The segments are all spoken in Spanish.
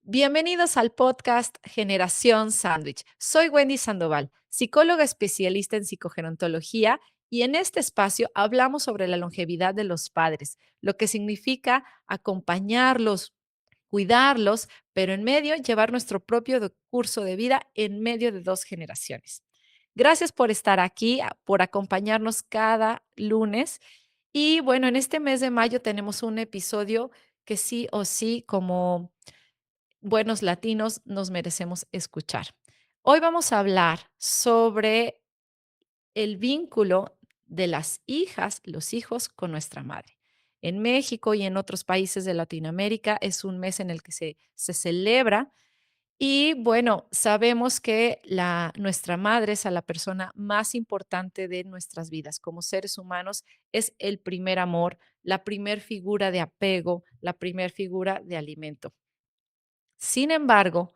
Bienvenidos al podcast Generación Sándwich. Soy Wendy Sandoval, psicóloga especialista en psicogerontología y en este espacio hablamos sobre la longevidad de los padres, lo que significa acompañarlos, cuidarlos, pero en medio llevar nuestro propio curso de vida en medio de dos generaciones. Gracias por estar aquí, por acompañarnos cada lunes. Y bueno, en este mes de mayo tenemos un episodio que sí o sí, como buenos latinos, nos merecemos escuchar. Hoy vamos a hablar sobre el vínculo de las hijas, los hijos con nuestra madre. En México y en otros países de Latinoamérica es un mes en el que se celebra y bueno, sabemos que nuestra madre es a la persona más importante de nuestras vidas. Como seres humanos es el primer amor, la primer figura de apego, la primer figura de alimento. Sin embargo,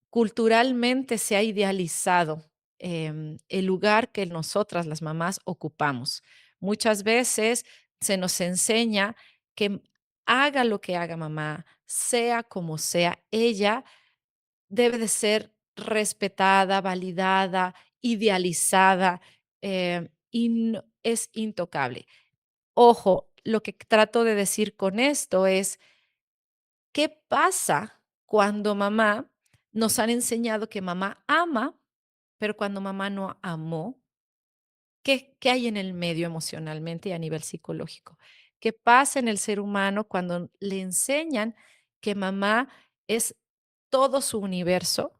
culturalmente se ha idealizado el lugar que nosotras, las mamás, ocupamos. Muchas veces se nos enseña que haga lo que haga mamá, sea como sea, ella debe de ser respetada, validada, idealizada y es intocable. Ojo, lo que trato de decir con esto es, ¿qué pasa cuando mamá nos han enseñado que mamá ama, pero cuando mamá no amó? ¿Qué hay en el medio emocionalmente y a nivel psicológico? ¿Qué pasa en el ser humano cuando le enseñan que mamá es todo su universo,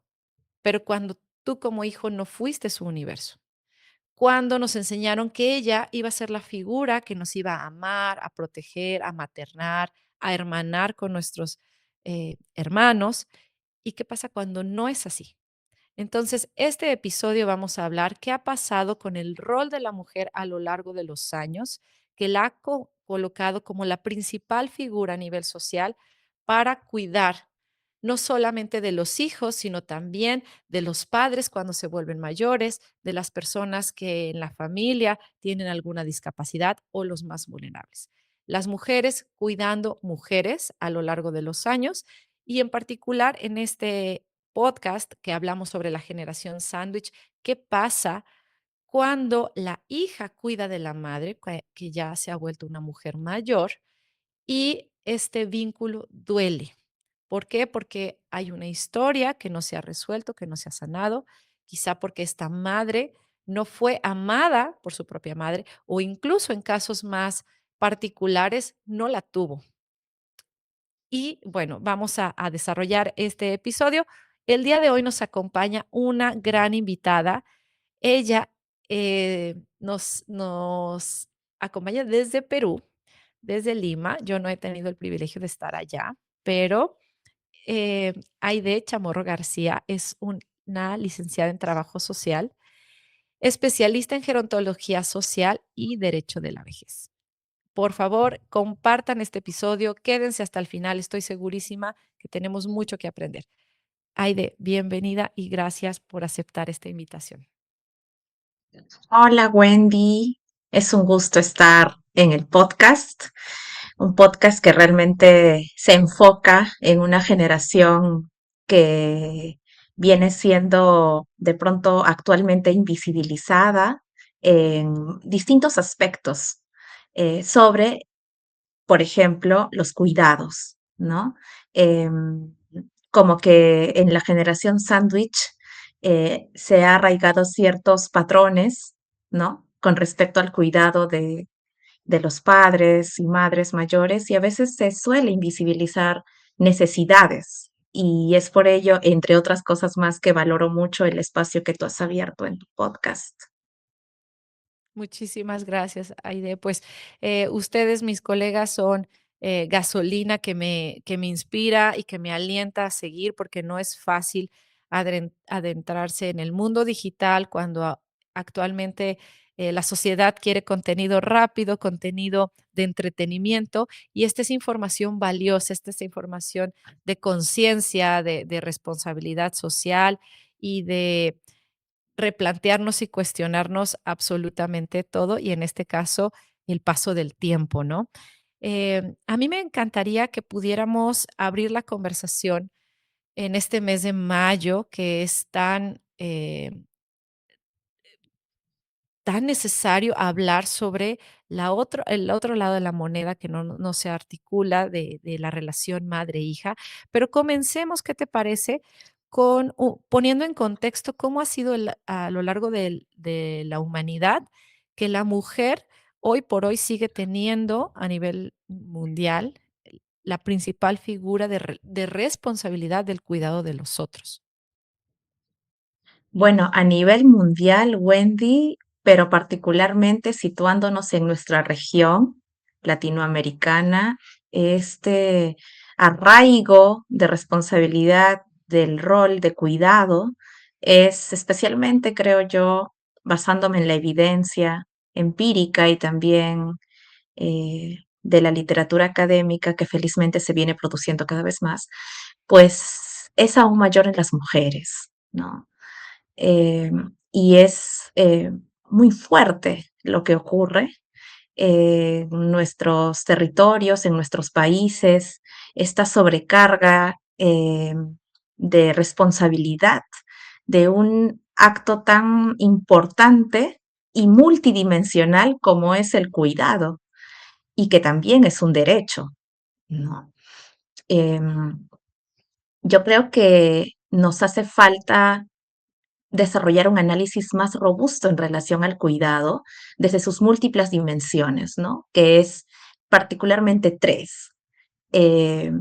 pero cuando tú como hijo no fuiste su universo? Cuando nos enseñaron que ella iba a ser la figura que nos iba a amar, a proteger, a maternar, a hermanar con nuestros hermanos. ¿Y qué pasa cuando no es así? Entonces, este episodio vamos a hablar qué ha pasado con el rol de la mujer a lo largo de los años, que la ha colocado como la principal figura a nivel social para cuidar no solamente de los hijos, sino también de los padres cuando se vuelven mayores, de las personas que en la familia tienen alguna discapacidad o los más vulnerables. Las mujeres cuidando mujeres a lo largo de los años y en particular en este podcast que hablamos sobre la generación sándwich, qué pasa cuando la hija cuida de la madre, que ya se ha vuelto una mujer mayor, y este vínculo duele. ¿Por qué? Porque hay una historia que no se ha resuelto, que no se ha sanado, quizá porque esta madre no fue amada por su propia madre o incluso en casos más particulares no la tuvo. Y bueno, vamos a desarrollar este episodio. El día de hoy nos acompaña una gran invitada. Ella nos acompaña desde Perú, desde Lima. Yo no he tenido el privilegio de estar allá, pero Aide Chamorro García es una licenciada en trabajo social, especialista en gerontología social y derecho de la vejez. Por favor, compartan este episodio, quédense hasta el final, estoy segurísima que tenemos mucho que aprender. Aide, bienvenida y gracias por aceptar esta invitación. Hola Wendy, es un gusto estar en el podcast, un podcast que realmente se enfoca en una generación que viene siendo de pronto actualmente invisibilizada en distintos aspectos sobre, por ejemplo, los cuidados, ¿no? Em, Como que en la generación sándwich se ha arraigado ciertos patrones, ¿no? Con respecto al cuidado de los padres y madres mayores y a veces se suele invisibilizar necesidades. Y es por ello, entre otras cosas más, que valoro mucho el espacio que tú has abierto en tu podcast. Muchísimas gracias, Aide. Pues ustedes, mis colegas, son gasolina que me inspira y que me alienta a seguir porque no es fácil adentrarse en el mundo digital cuando actualmente la sociedad quiere contenido rápido, contenido de entretenimiento y esta es información valiosa, esta es información de conciencia, de responsabilidad social y de replantearnos y cuestionarnos absolutamente todo y en este caso el paso del tiempo, ¿no? A mí me encantaría que pudiéramos abrir la conversación en este mes de mayo, que es tan necesario hablar sobre el otro lado de la moneda que no se articula de la relación madre-hija. Pero comencemos, ¿qué te parece? Poniendo en contexto cómo ha sido a lo largo de la humanidad que la mujer hoy por hoy sigue teniendo a nivel mundial la principal figura de responsabilidad del cuidado de los otros. Bueno, a nivel mundial, Wendy, pero particularmente situándonos en nuestra región latinoamericana, este arraigo de responsabilidad del rol de cuidado es especialmente, creo yo, basándome en la evidencia empírica y también de la literatura académica que felizmente se viene produciendo cada vez más, pues es aún mayor en las mujeres, ¿no? Eh, y es muy fuerte lo que ocurre en nuestros territorios, en nuestros países, esta sobrecarga de responsabilidad de un acto tan importante y multidimensional como es el cuidado y que también es un derecho, ¿no? Em, yo creo que nos hace falta desarrollar un análisis más robusto en relación al cuidado desde sus múltiples dimensiones, ¿no? Que es particularmente tres. Eh,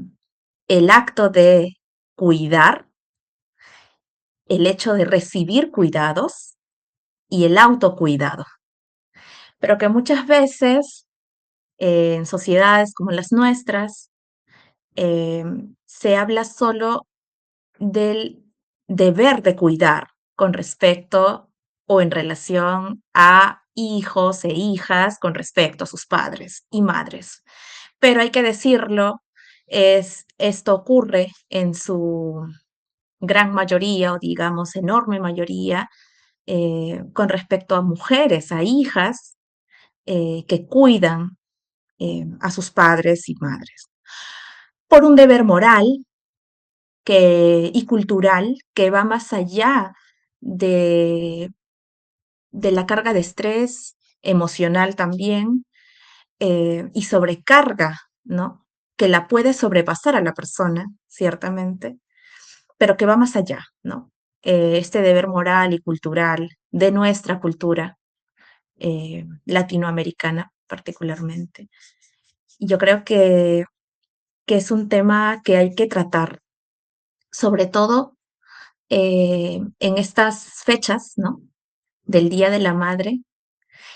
el acto de cuidar, el hecho de recibir cuidados y el autocuidado. Pero que muchas veces en sociedades como las nuestras eh, se habla solo del deber de cuidar con respecto o en relación a hijos e hijas con respecto a sus padres y madres. Pero hay que decirlo, esto ocurre en su gran mayoría o digamos enorme mayoría con respecto a mujeres, a hijas que cuidan a sus padres y madres. Por un deber moral y cultural que va más allá de, de la carga de estrés emocional también y sobrecarga, ¿no? Que la puede sobrepasar a la persona, ciertamente, pero que va más allá, ¿no? Este deber moral y cultural de nuestra cultura latinoamericana particularmente. Y yo creo que es un tema que hay que tratar, sobre todo en estas fechas, ¿no? Del Día de la Madre,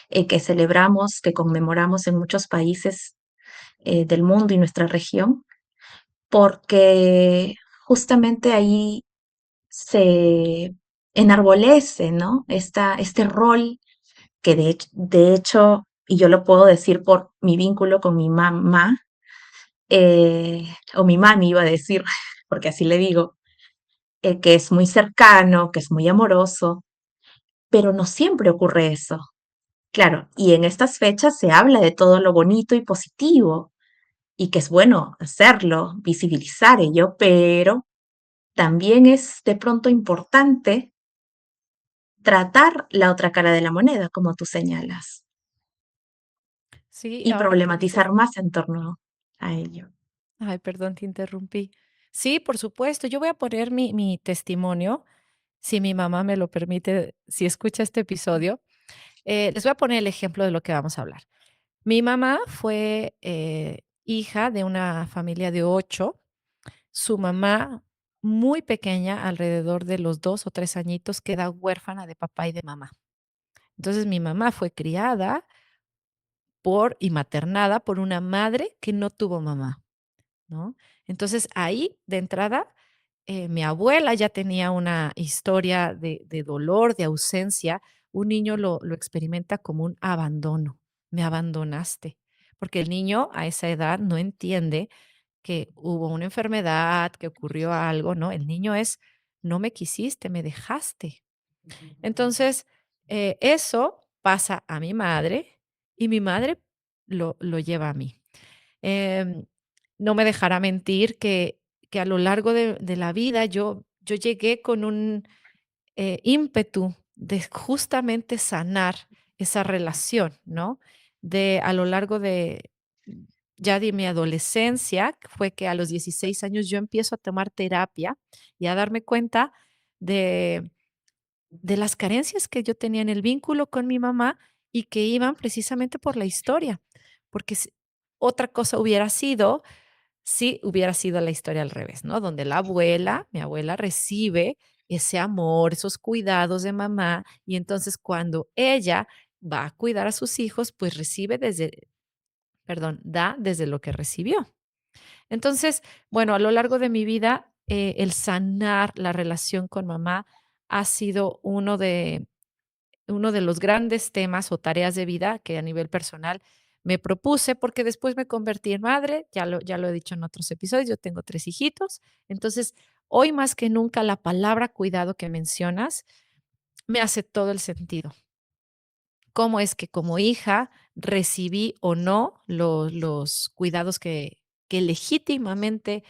que celebramos, que conmemoramos en muchos países del mundo y nuestra región, porque justamente ahí se enarbolece, ¿no? Este rol que de hecho, y yo lo puedo decir por mi vínculo con mi mamá, o mi mami iba a decir, porque así le digo, que es muy cercano, que es muy amoroso, pero no siempre ocurre eso. Claro, y en estas fechas se habla de todo lo bonito y positivo, y que es bueno hacerlo, visibilizar ello, pero también es de pronto importante tratar la otra cara de la moneda, como tú señalas, Sí, y ahora que problematizar dices. más en torno a ello. Ay, perdón, te interrumpí. Sí, por supuesto. Yo voy a poner mi testimonio, si mi mamá me lo permite, si escucha este episodio. Les voy a poner el ejemplo de lo que vamos a hablar. Mi mamá fue hija de una familia de 8. Su mamá, muy pequeña, alrededor de los 2 o 3 añitos, queda huérfana de papá y de mamá. Entonces mi mamá fue criada y maternada por una madre que no tuvo mamá, ¿no? Entonces ahí, de entrada, mi abuela ya tenía una historia de dolor, de ausencia. Un niño lo experimenta como un abandono. Me abandonaste. Porque el niño a esa edad no entiende que hubo una enfermedad, que ocurrió algo, ¿no? El niño es, no me quisiste, me dejaste. Entonces, eso pasa a mi madre y mi madre lo lleva a mí. Em, no me dejará mentir que a lo largo de la vida yo llegué con un ímpetu de justamente sanar esa relación, ¿no? De a lo largo de ya de mi adolescencia, fue que a los 16 años yo empiezo a tomar terapia y a darme cuenta de las carencias que yo tenía en el vínculo con mi mamá y que iban precisamente por la historia, porque otra cosa hubiera sido si hubiera sido la historia al revés, ¿no? Donde mi abuela recibe ese amor, esos cuidados de mamá, y entonces cuando ella va a cuidar a sus hijos, pues da desde lo que recibió. Entonces, bueno, a lo largo de mi vida, el sanar la relación con mamá ha sido uno de los grandes temas o tareas de vida que a nivel personal me propuse, porque después me convertí en madre, ya lo he dicho en otros episodios, yo tengo 3 hijitos. Entonces, hoy más que nunca la palabra cuidado que mencionas me hace todo el sentido. Cómo es que como hija recibí o no los cuidados que legítimamente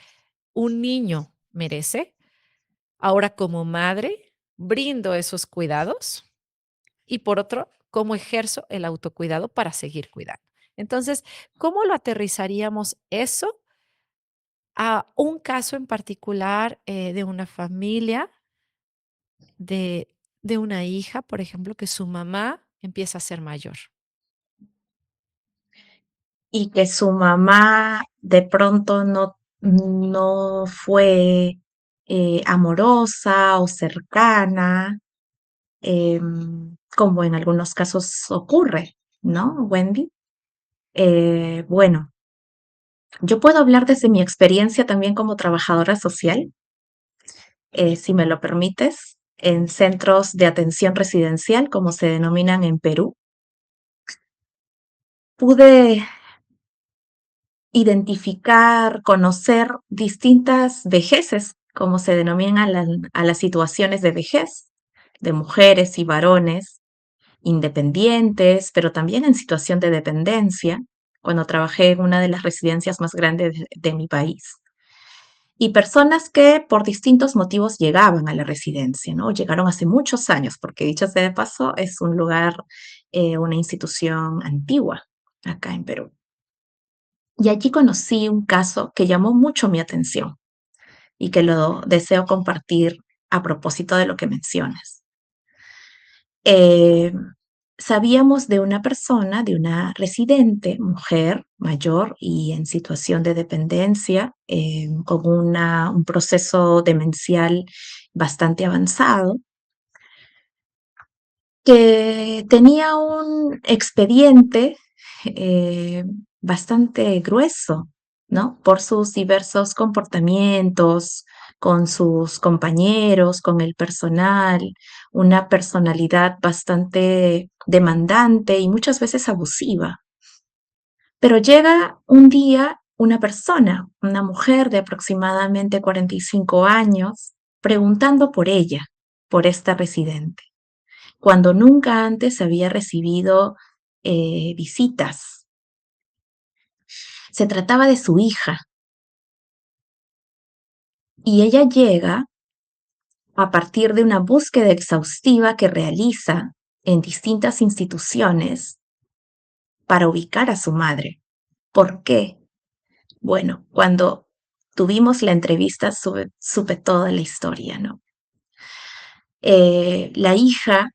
un niño merece. Ahora como madre brindo esos cuidados y por otro, cómo ejerzo el autocuidado para seguir cuidando. Entonces, ¿cómo lo aterrizaríamos eso a un caso en particular de una familia, de, de una hija, por ejemplo, que su mamá empieza a ser mayor? Y que su mamá de pronto no fue amorosa o cercana, como en algunos casos ocurre, ¿no, Wendy? Bueno, yo puedo hablar desde mi experiencia también como trabajadora social, si me lo permites, en centros de atención residencial, como se denominan en Perú. Pude identificar, conocer distintas vejeces, como se denominan a las situaciones de vejez, de mujeres y varones independientes, pero también en situación de dependencia, cuando trabajé en una de las residencias más grandes de mi país. Y personas que por distintos motivos llegaban a la residencia, ¿no? Llegaron hace muchos años, porque dicho sea de paso, es un lugar, una institución antigua acá en Perú. Y allí conocí un caso que llamó mucho mi atención y que lo deseo compartir a propósito de lo que mencionas. Eh, Sabíamos de una persona, de una residente, mujer mayor y en situación de dependencia, con un proceso demencial bastante avanzado, que tenía un expediente eh, bastante grueso, ¿no? Por sus diversos comportamientos con sus compañeros, con el personal, una personalidad bastante demandante y muchas veces abusiva. Pero llega un día una persona, una mujer de aproximadamente 45 años, preguntando por ella, por esta residente cuando nunca antes había recibido visitas. Se trataba de su hija y ella llega a partir de una búsqueda exhaustiva que realiza en distintas instituciones para ubicar a su madre. ¿Por qué? Bueno, cuando tuvimos la entrevista supe toda la historia, ¿no? La hija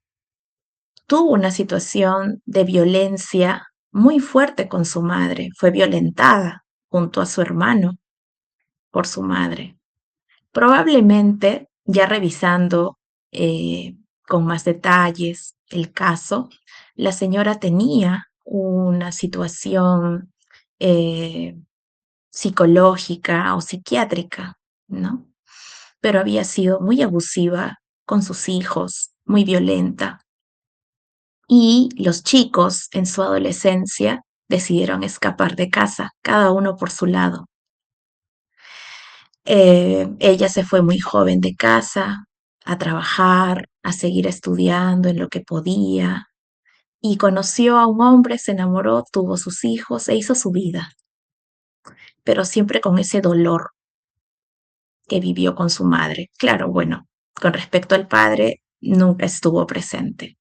tuvo una situación de violencia muy fuerte con su madre, fue violentada junto a su hermano por su madre. Probablemente, ya revisando con más detalles el caso, la señora tenía una situación eh, psicológica o psiquiátrica, ¿no? Pero había sido muy abusiva con sus hijos, muy violenta. Y los chicos en su adolescencia decidieron escapar de casa, cada uno por su lado. Ella se fue muy joven de casa a trabajar, a seguir estudiando en lo que podía y conoció a un hombre, se enamoró, tuvo sus hijos e hizo su vida. pero siempre con ese dolor que vivió con su madre. Claro, bueno, con respecto al padre, nunca estuvo presente.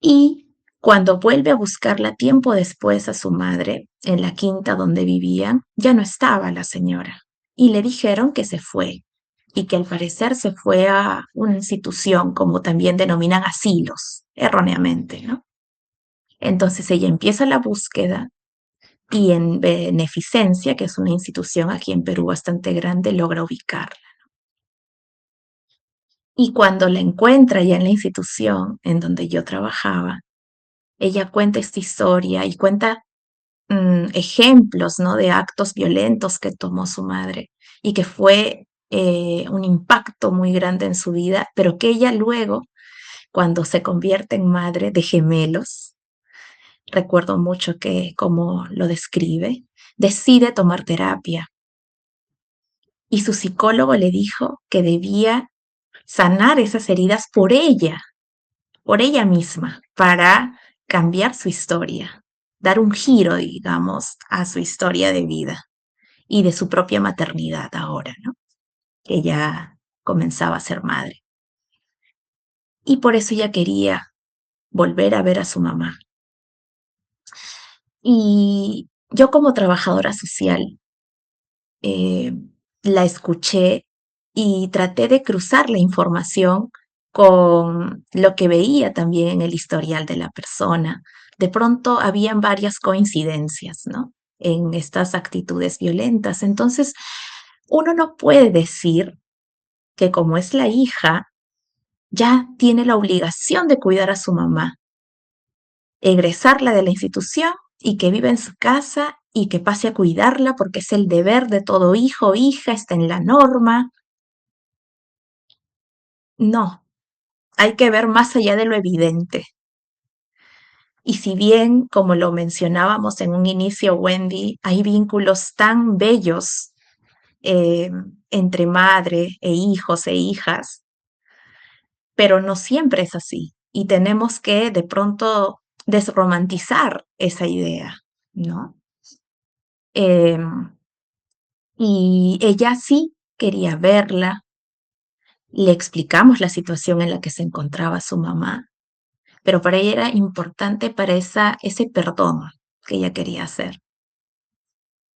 Y cuando vuelve a buscarla tiempo después a su madre, en la quinta donde vivían, ya no estaba la señora. Y le dijeron que se fue y que al parecer se fue a una institución, como también denominan asilos, erróneamente, ¿no? Entonces ella empieza la búsqueda y en Beneficencia, que es una institución aquí en Perú bastante grande, logra ubicarla. Y cuando la encuentra ya en la institución en donde yo trabajaba, ella cuenta esta historia y cuenta ejemplos, ¿no? De actos violentos que tomó su madre y que fue un impacto muy grande en su vida, pero que ella luego, cuando se convierte en madre de gemelos, recuerdo mucho que como lo describe, decide tomar terapia y su psicólogo le dijo que debía sanar esas heridas por ella misma, para cambiar su historia, dar un giro, digamos, a su historia de vida y de su propia maternidad ahora, ¿no? Que ya comenzaba a ser madre. Y por eso ella quería volver a ver a su mamá. Y yo como trabajadora social eh, la escuché y traté de cruzar la información con lo que veía también en el historial de la persona. De pronto habían varias coincidencias, ¿no? En estas actitudes violentas. Entonces, uno no puede decir que como es la hija, ya tiene la obligación de cuidar a su mamá, egresarla de la institución y que viva en su casa y que pase a cuidarla porque es el deber de todo hijo o hija, está en la norma. No, hay que ver más allá de lo evidente. Y si bien, como lo mencionábamos en un inicio, Wendy, hay vínculos tan bellos eh, entre madre e hijos e hijas, pero no siempre es así. Y tenemos que de pronto desromantizar esa idea, ¿no? Em, y ella sí quería verla, le explicamos la situación en la que se encontraba su mamá, pero para ella era importante para ese perdón que ella quería hacer.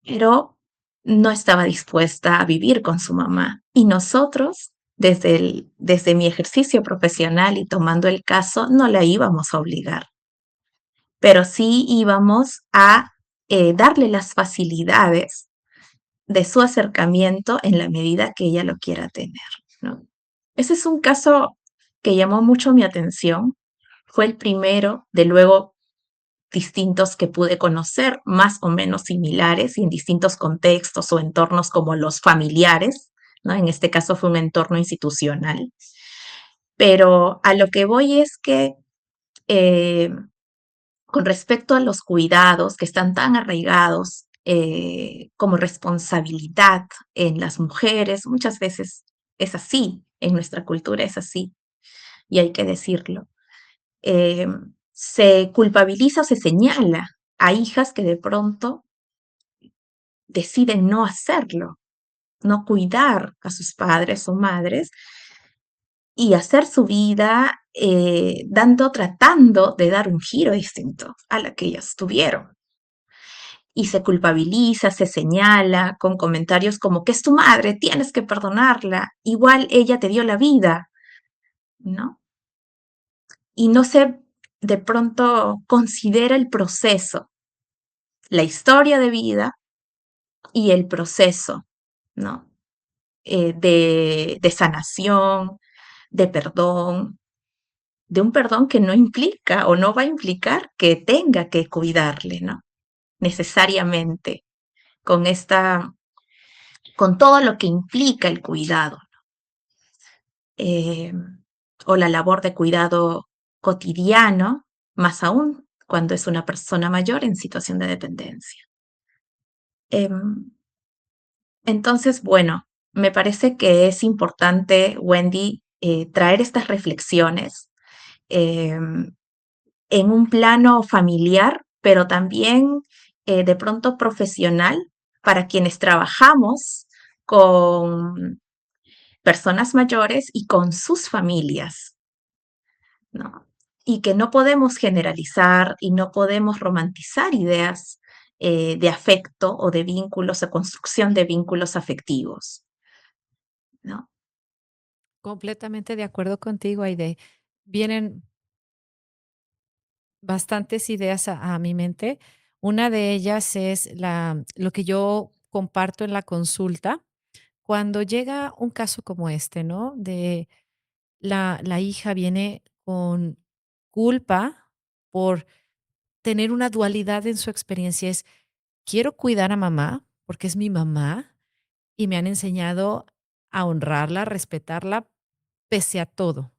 Pero no estaba dispuesta a vivir con su mamá. Y nosotros, desde mi ejercicio profesional y tomando el caso, no la íbamos a obligar, pero sí íbamos a darle las facilidades de su acercamiento en la medida que ella lo quiera tener, ¿no? Ese es un caso que llamó mucho mi atención. Fue el primero de luego distintos que pude conocer, más o menos similares y en distintos contextos o entornos como los familiares, ¿no? En este caso fue un entorno institucional. Pero a lo que voy es que eh, con respecto a los cuidados que están tan arraigados como responsabilidad en las mujeres, muchas veces es así, en nuestra cultura es así, y hay que decirlo. eh, Se culpabiliza o se señala a hijas que de pronto deciden no hacerlo, no cuidar a sus padres o madres y hacer su vida tratando de dar un giro distinto a la que ellas tuvieron. Y se culpabiliza, se señala con comentarios como que es tu madre, tienes que perdonarla, igual ella te dio la vida, ¿no? Y no se de pronto considera el proceso, la historia de vida y el proceso, ¿no? De sanación, de perdón, de un perdón que no implica o no va a implicar que tenga que cuidarle, ¿no? Necesariamente, con con todo lo que implica el cuidado, eh, o la labor de cuidado cotidiano, más aún cuando es una persona mayor en situación de dependencia. Em, Entonces, bueno, me parece que es importante, Wendy, traer estas reflexiones em, en un plano familiar, pero también de pronto profesional para quienes trabajamos con personas mayores y con sus familias, ¿no? Y que no podemos generalizar y no podemos romantizar ideas de afecto o de vínculos o construcción de vínculos afectivos, ¿no? Completamente de acuerdo contigo, Aide. Vienen bastantes ideas a mi mente. Una de ellas es lo que yo comparto en la consulta. Cuando llega un caso como este, ¿no? De la hija viene con culpa por tener una dualidad en su experiencia. Es, quiero cuidar a mamá porque es mi mamá y me han enseñado a honrarla, a respetarla, pese a todo.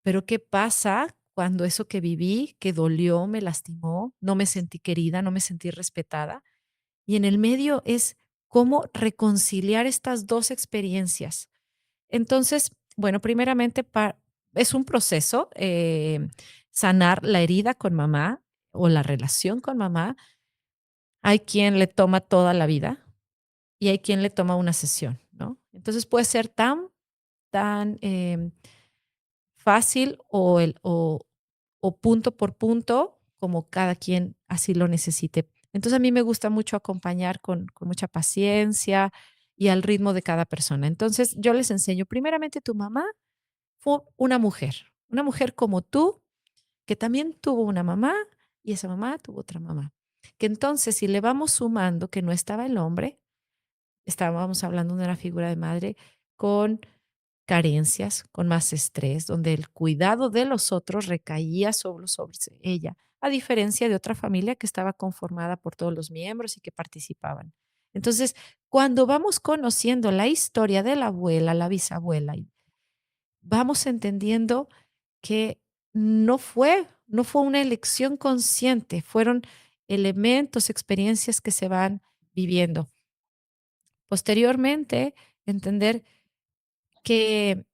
Pero ¿qué pasa cuando eso que viví, que dolió, me lastimó, no me sentí querida, no me sentí respetada? Y en el medio es cómo reconciliar estas dos experiencias. Entonces, bueno, primeramente es un proceso, sanar la herida con mamá o la relación con mamá. Hay quien le toma toda la vida y hay quien le toma una sesión, ¿no? Entonces puede ser tan fácil o punto por punto, como cada quien así lo necesite. Entonces a mí me gusta mucho acompañar con mucha paciencia y al ritmo de cada persona. Entonces yo les enseño, primeramente tu mamá fue una mujer como tú, que también tuvo una mamá y esa mamá tuvo otra mamá. Que entonces si le vamos sumando que no estaba el hombre, estábamos hablando de una figura de madre con carencias, con más estrés, donde el cuidado de los otros recaía sobre ella, a diferencia de otra familia que estaba conformada por todos los miembros y que participaban. Entonces, cuando vamos conociendo la historia de la abuela, la bisabuela, y vamos entendiendo que no fue una elección consciente, fueron elementos, experiencias que se van viviendo. Posteriormente, entender que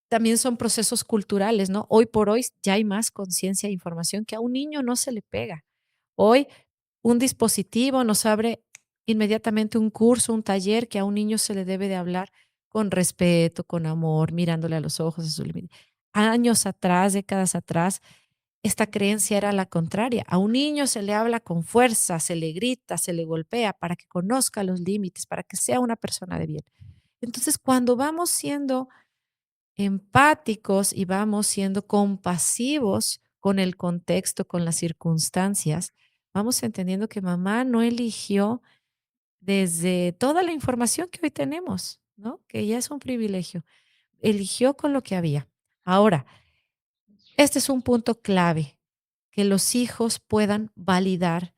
también son procesos culturales, ¿no? Hoy por hoy ya hay más conciencia e información que a un niño no se le pega. Hoy un dispositivo nos abre inmediatamente un curso, un taller que a un niño se le debe de hablar con respeto, con amor, mirándole a los ojos. Años atrás, décadas atrás, esta creencia era la contraria. A un niño se le habla con fuerza, se le grita, se le golpea para que conozca los límites, para que sea una persona de bien. Entonces, cuando vamos siendo empáticos y vamos siendo compasivos con el contexto, con las circunstancias, vamos entendiendo que mamá no eligió desde toda la información que hoy tenemos, ¿no? Que ya es un privilegio. Eligió con lo que había. Ahora, este es un punto clave, que los hijos puedan validar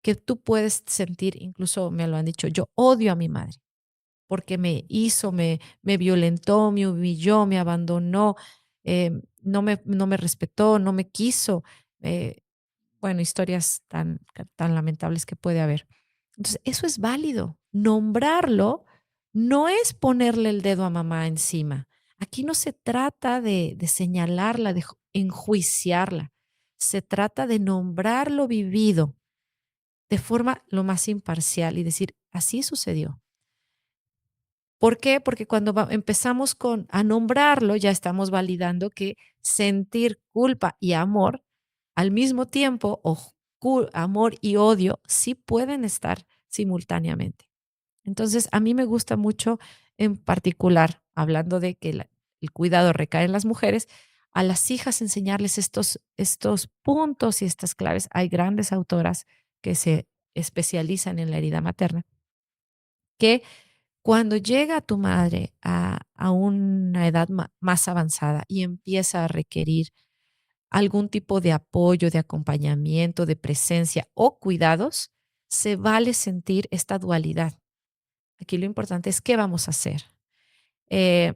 que tú puedes sentir, incluso me lo han dicho, yo odio a mi madre porque me hizo, me violentó, me humilló, me abandonó, no me respetó, no me quiso. eh, bueno, historias tan lamentables que puede haber. Entonces, eso es válido. Nombrarlo no es ponerle el dedo a mamá encima. Aquí no se trata de señalarla, de enjuiciarla. Se trata de nombrar lo vivido de forma lo más imparcial y decir, así sucedió. ¿Por qué? Porque cuando empezamos a nombrarlo, ya estamos validando que sentir culpa y amor al mismo tiempo, o amor y odio, sí pueden estar simultáneamente. Entonces, a mí me gusta mucho, en particular, hablando de que el cuidado recae en las mujeres, a las hijas enseñarles estos puntos y estas claves. Hay grandes autoras que se especializan en la herida materna, que cuando llega tu madre a una edad más avanzada y empieza a requerir algún tipo de apoyo, de acompañamiento, de presencia o cuidados, se vale sentir esta dualidad. Aquí lo importante es qué vamos a hacer.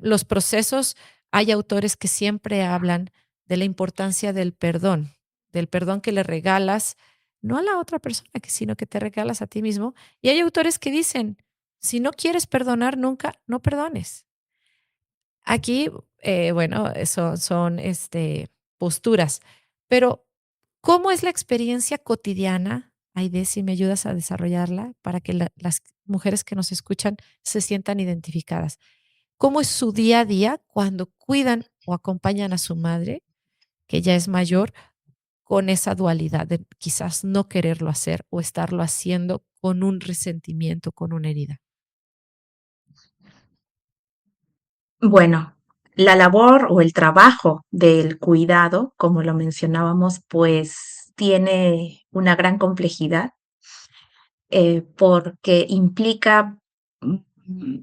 Los procesos, hay autores que siempre hablan de la importancia del perdón que le regalas, no a la otra persona, sino que te regalas a ti mismo. Y hay autores que dicen, si no quieres perdonar nunca, no perdones. Aquí, bueno, son posturas, pero ¿Cómo es la experiencia cotidiana, Aide, si me ayudas a desarrollarla para que las mujeres que nos escuchan se sientan identificadas? ¿Cómo es su día a día cuando cuidan o acompañan a su madre, que ya es mayor, con esa dualidad de quizás no quererlo hacer o estarlo haciendo con un resentimiento, con una herida? Bueno, la labor o el trabajo del cuidado, como lo mencionábamos, pues tiene una gran complejidad porque implica mm,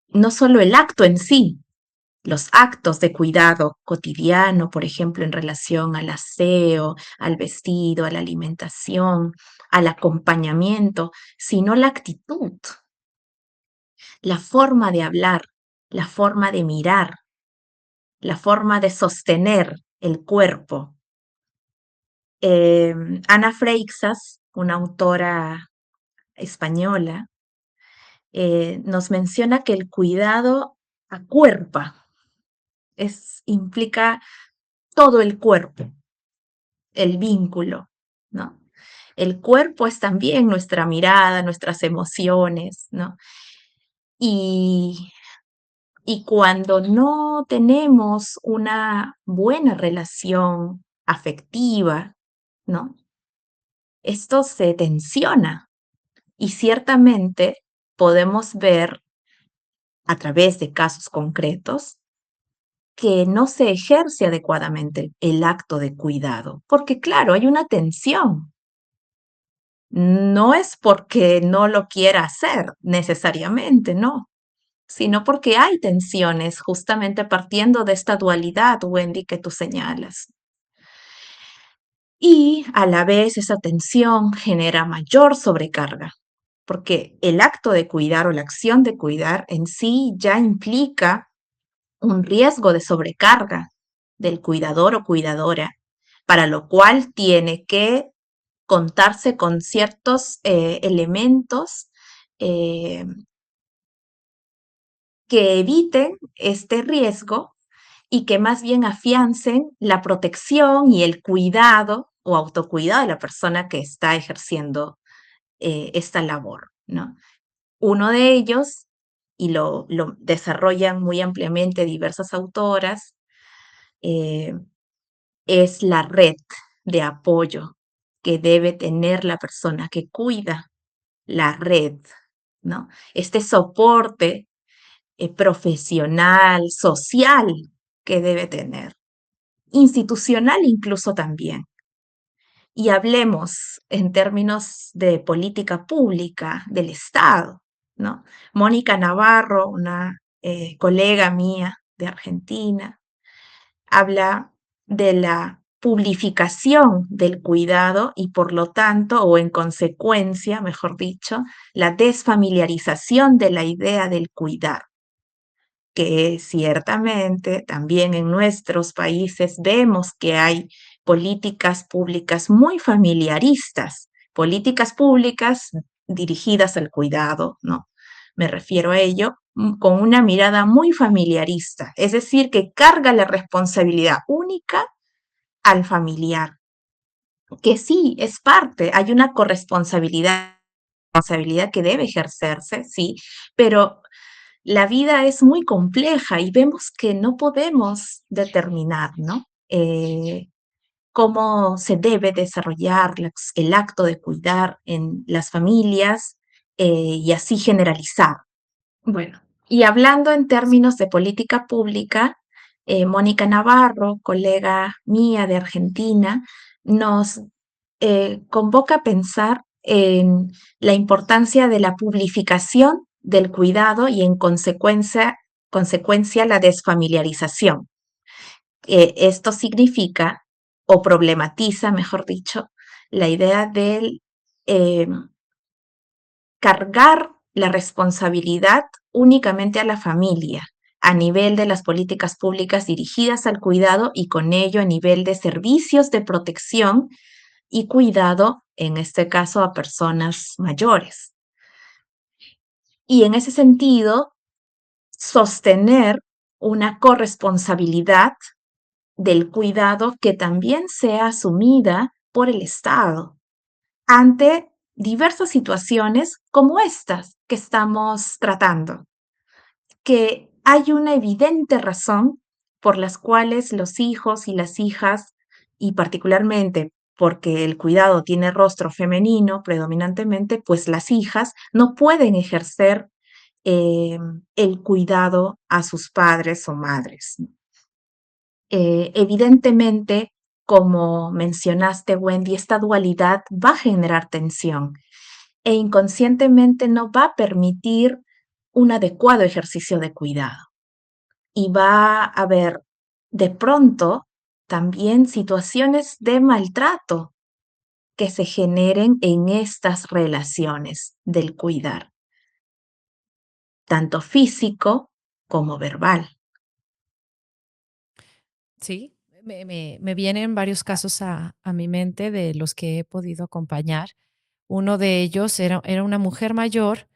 no solo el acto en sí, los actos de cuidado cotidiano, por ejemplo, en relación al aseo, al vestido, a la alimentación, al acompañamiento, sino la actitud, la forma de hablar, la forma de mirar, la forma de sostener el cuerpo. Ana Freixas, una autora española, nos menciona que el cuidado acuerpa, implica todo el cuerpo, el vínculo, ¿no? El cuerpo es también nuestra mirada, nuestras emociones, ¿no? Y, y cuando no tenemos una buena relación afectiva, ¿no? Esto se tensiona y ciertamente podemos ver a través de casos concretos que no se ejerce adecuadamente el acto de cuidado, porque claro, hay una tensión. No es porque no lo quiera hacer necesariamente, no, sino porque hay tensiones justamente partiendo de esta dualidad, Wendy, que tú señalas. Y a la vez esa tensión genera mayor sobrecarga, porque el acto de cuidar o la acción de cuidar en sí ya implica un riesgo de sobrecarga del cuidador o cuidadora, para lo cual tiene que contarse con ciertos elementos eh, que eviten este riesgo y que más bien afiancen la protección y el cuidado o autocuidado de la persona que está ejerciendo esta labor, ¿no? Uno de ellos, y lo desarrollan muy ampliamente diversas autoras, eh, es la red de apoyo que debe tener la persona que cuida la red, ¿no? Este soporte profesional, social que debe tener, institucional incluso también. Y hablemos en términos de política pública del Estado, ¿no? Mónica Navarro, una colega mía de Argentina, habla de la publificación del cuidado y por lo tanto, o en consecuencia, mejor dicho, la desfamiliarización de la idea del cuidar, que ciertamente también en nuestros países vemos que hay políticas públicas muy familiaristas, políticas públicas dirigidas al cuidado, ¿no? Me refiero a ello con una mirada muy familiarista, es decir, que carga la responsabilidad única al familiar, que sí es parte, hay una corresponsabilidad responsabilidad que debe ejercerse, sí, pero la vida es muy compleja y vemos que no podemos determinar, ¿no? Cómo se debe desarrollar el acto de cuidar en las familias y así generalizar. Bueno, y hablando en términos de política pública, Mónica Navarro, colega mía de Argentina, nos convoca a pensar en la importancia de la publificación del cuidado y en consecuencia la desfamiliarización. Esto significa o problematiza, mejor dicho, la idea del eh, cargar la responsabilidad únicamente a la familia a nivel de las políticas públicas dirigidas al cuidado y con ello a nivel de servicios de protección y cuidado, en este caso a personas mayores. Y en ese sentido, sostener una corresponsabilidad del cuidado que también sea asumida por el Estado ante diversas situaciones como estas que estamos tratando, que hay una evidente razón por las cuales los hijos y las hijas, y particularmente porque el cuidado tiene rostro femenino predominantemente, pues las hijas no pueden ejercer el cuidado a sus padres o madres. Evidentemente, como mencionaste, Wendy, esta dualidad va a generar tensión e inconscientemente no va a permitir un adecuado ejercicio de cuidado. Y va a haber de pronto también situaciones de maltrato que se generen en estas relaciones del cuidar, tanto físico como verbal. Sí, me vienen varios casos a mi mente de los que he podido acompañar. Uno de ellos era una mujer mayor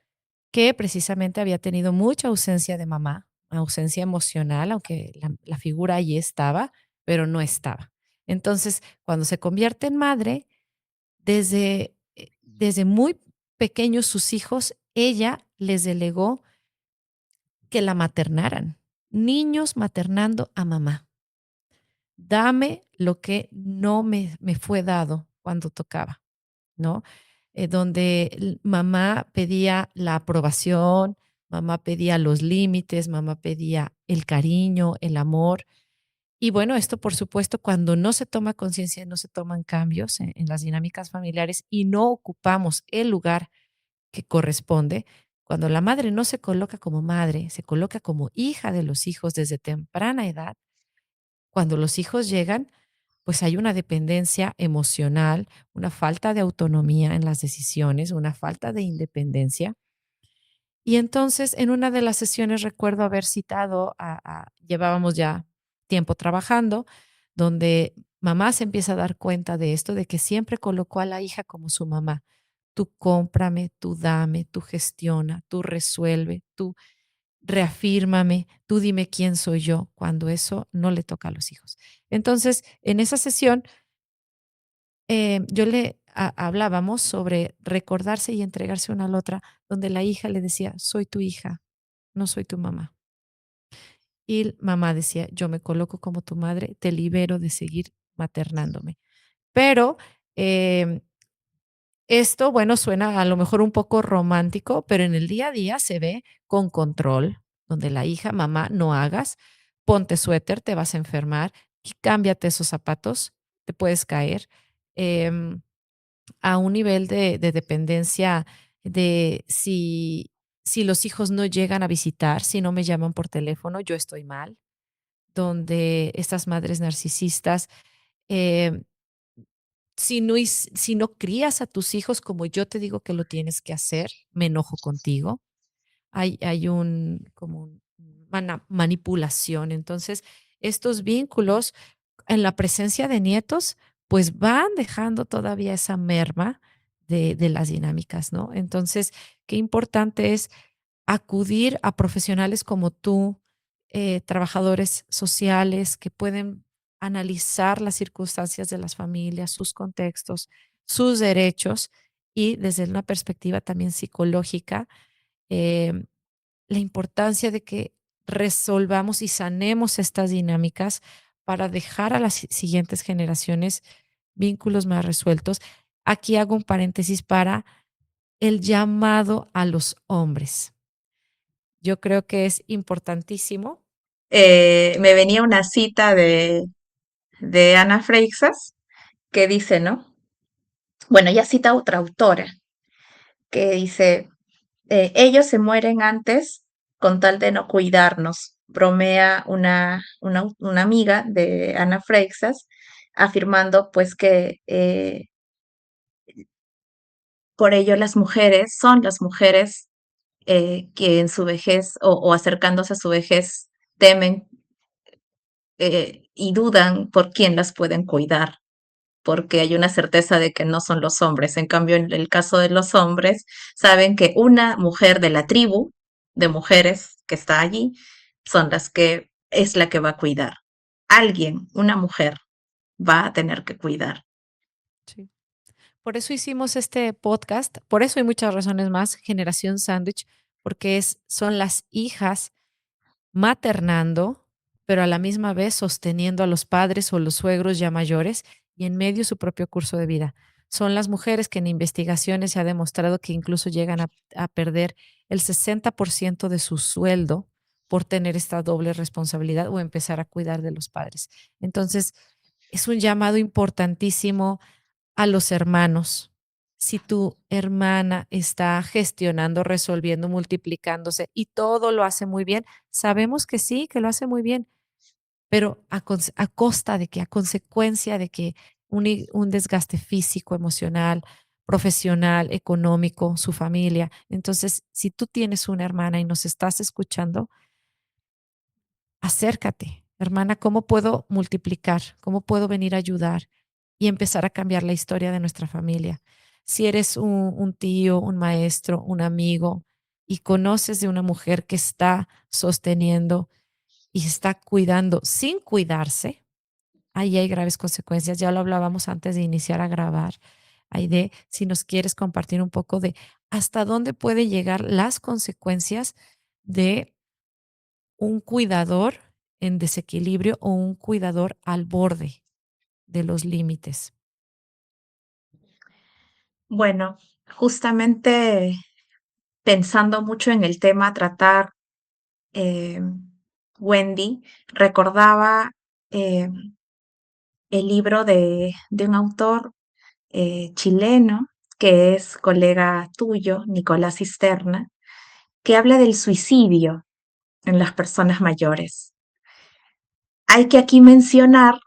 que precisamente había tenido mucha ausencia de mamá, ausencia emocional, aunque la figura allí estaba, pero no estaba. Entonces, cuando se convierte en madre, desde muy pequeños sus hijos, ella les delegó que la maternaran. Niños maternando a mamá. Dame lo que no me fue dado cuando tocaba, ¿no? Donde mamá pedía la aprobación, mamá pedía los límites, mamá pedía el cariño, el amor. Y bueno, esto por supuesto cuando no se toma conciencia, no se toman cambios en las dinámicas familiares y no ocupamos el lugar que corresponde, cuando la madre no se coloca como madre, se coloca como hija de los hijos desde temprana edad, cuando los hijos llegan, pues hay una dependencia emocional, una falta de autonomía en las decisiones, una falta de independencia. Y entonces, en una de las sesiones recuerdo haber citado llevábamos ya tiempo trabajando, donde mamá se empieza a dar cuenta de esto, de que siempre colocó a la hija como su mamá. Tú cómprame, tú dame, tú gestiona, tú resuelve, tú reafírmame, tú dime quién soy yo, cuando eso no le toca a los hijos. Entonces, en esa sesión, yo le hablábamos sobre recordarse y entregarse una a la otra, donde la hija le decía, soy tu hija, no soy tu mamá. Y mamá decía, yo me coloco como tu madre, te libero de seguir maternándome. Pero esto, bueno, suena a lo mejor un poco romántico, pero en el día a día se ve con control, donde la hija, mamá, no hagas, ponte suéter, te vas a enfermar, y cámbiate esos zapatos, te puedes caer, em, a un nivel de dependencia de si los hijos no llegan a visitar, si no me llaman por teléfono, yo estoy mal, donde estas madres narcisistas, em, si no crías a tus hijos como yo te digo que lo tienes que hacer, me enojo contigo. Hay un como manipulación. Entonces, estos vínculos en la presencia de nietos, pues van dejando todavía esa merma de las dinámicas, ¿no? Entonces, qué importante es acudir a profesionales como tú, trabajadores sociales que pueden analizar las circunstancias de las familias, sus contextos, sus derechos y desde una perspectiva también psicológica, em, la importancia de que resolvamos y sanemos estas dinámicas para dejar a las siguientes generaciones vínculos más resueltos. Aquí hago un paréntesis para el llamado a los hombres. Yo creo que es importantísimo. Me venía una cita de Ana Freixas que dice, ¿no? Bueno, ella cita a otra autora que dice, ellos se mueren antes con tal de no cuidarnos, bromea una amiga de Ana Freixas, afirmando pues que por ello las mujeres son las mujeres que en su vejez o acercándose a su vejez temen y dudan por quién las pueden cuidar, porque hay una certeza de que no son los hombres. En cambio, en el caso de los hombres, saben que una mujer de la tribu de mujeres que está allí son las que es la que va a cuidar. Alguien, una mujer, va a tener que cuidar. Sí. Por eso hicimos este podcast, por eso hay muchas razones más, Generación Sándwich, porque son las hijas maternando, pero a la misma vez sosteniendo a los padres o los suegros ya mayores y en medio su propio curso de vida. Son las mujeres que en investigaciones se ha demostrado que incluso llegan a perder el 60% de su sueldo por tener esta doble responsabilidad o empezar a cuidar de los padres. Entonces, es un llamado importantísimo a los hermanos. Si tu hermana está gestionando, resolviendo, multiplicándose y todo lo hace muy bien, sabemos que sí, que lo hace muy bien, pero a costa de que, a consecuencia de que un desgaste físico, emocional, profesional, económico, su familia. Entonces, si tú tienes una hermana y nos estás escuchando, acércate, hermana, ¿cómo puedo multiplicar? ¿Cómo puedo venir a ayudar y empezar a cambiar la historia de nuestra familia? Si eres un tío, un maestro, un amigo y conoces de una mujer que está sosteniendo y está cuidando sin cuidarse, ahí hay graves consecuencias. Ya lo hablábamos antes de iniciar a grabar. Aide, si nos quieres compartir un poco de hasta dónde puede llegar las consecuencias de un cuidador en desequilibrio o un cuidador al borde de los límites. Bueno, justamente pensando mucho en el tema a tratar, eh, Wendy, recordaba eh, el libro de un autor chileno que es colega tuyo, Nicolás Cisterna, que habla del suicidio en las personas mayores. Hay que aquí mencionar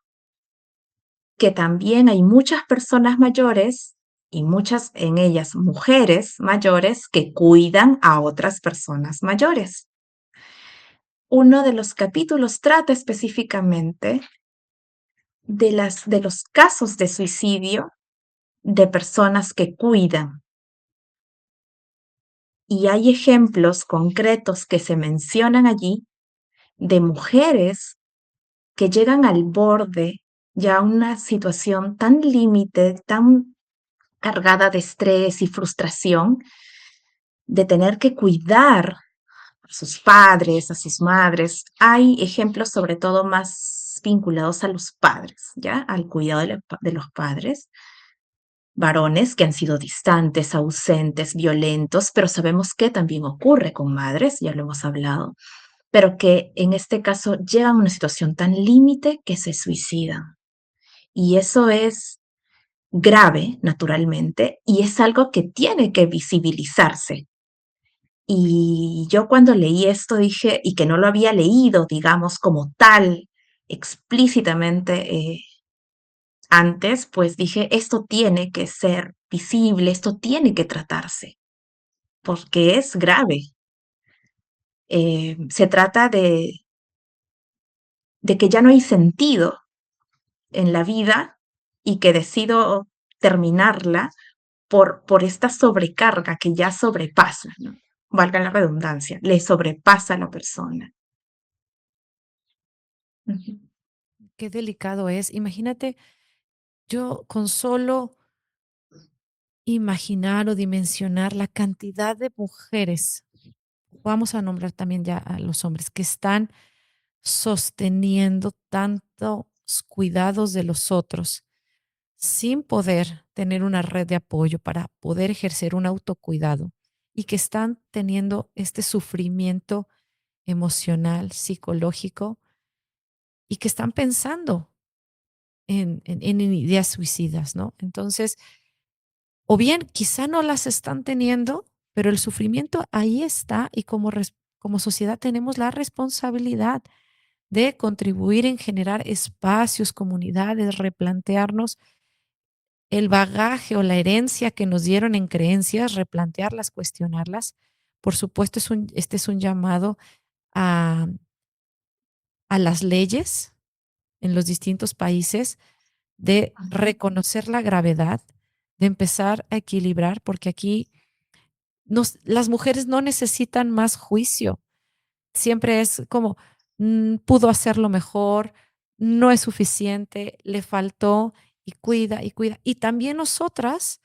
que también hay muchas personas mayores y muchas en ellas mujeres mayores que cuidan a otras personas mayores. Uno de los capítulos trata específicamente de los casos de suicidio de personas que cuidan. Y hay ejemplos concretos que se mencionan allí de mujeres que llegan al borde, ya a una situación tan límite, tan cargada de estrés y frustración, de tener que cuidar a sus padres, a sus madres. Hay ejemplos sobre todo más vinculados a los padres, ¿ya? Al cuidado de los padres, varones que han sido distantes, ausentes, violentos, pero sabemos que también ocurre con madres, ya lo hemos hablado, pero que en este caso llegan a una situación tan límite que se suicidan. Y eso es grave, naturalmente, y es algo que tiene que visibilizarse. Y yo cuando leí esto dije, y que no lo había leído, digamos, como tal, explícitamente antes, pues dije, esto tiene que ser visible, esto tiene que tratarse, porque es grave. Se trata de que ya no hay sentido en la vida y que decido terminarla por esta sobrecarga que ya sobrepasa, ¿no? Valga la redundancia, le sobrepasa a la persona. Ujú. Qué delicado es. Imagínate, yo con solo imaginar o dimensionar la cantidad de mujeres, vamos a nombrar también ya a los hombres, que están sosteniendo tantos cuidados de los otros sin poder tener una red de apoyo para poder ejercer un autocuidado y que están teniendo este sufrimiento emocional, psicológico y que están pensando en ideas suicidas, ¿no? Entonces, o bien quizá no las están teniendo, pero el sufrimiento ahí está y como sociedad tenemos la responsabilidad de contribuir en generar espacios, comunidades, replantearnos el bagaje o la herencia que nos dieron en creencias, replantearlas, cuestionarlas. Por supuesto, este es un llamado a, a las leyes en los distintos países de reconocer la gravedad, de empezar a equilibrar, porque aquí las mujeres no necesitan más juicio. Siempre es como, pudo hacerlo mejor, no es suficiente, le faltó. y cuida y cuida. Y también nosotras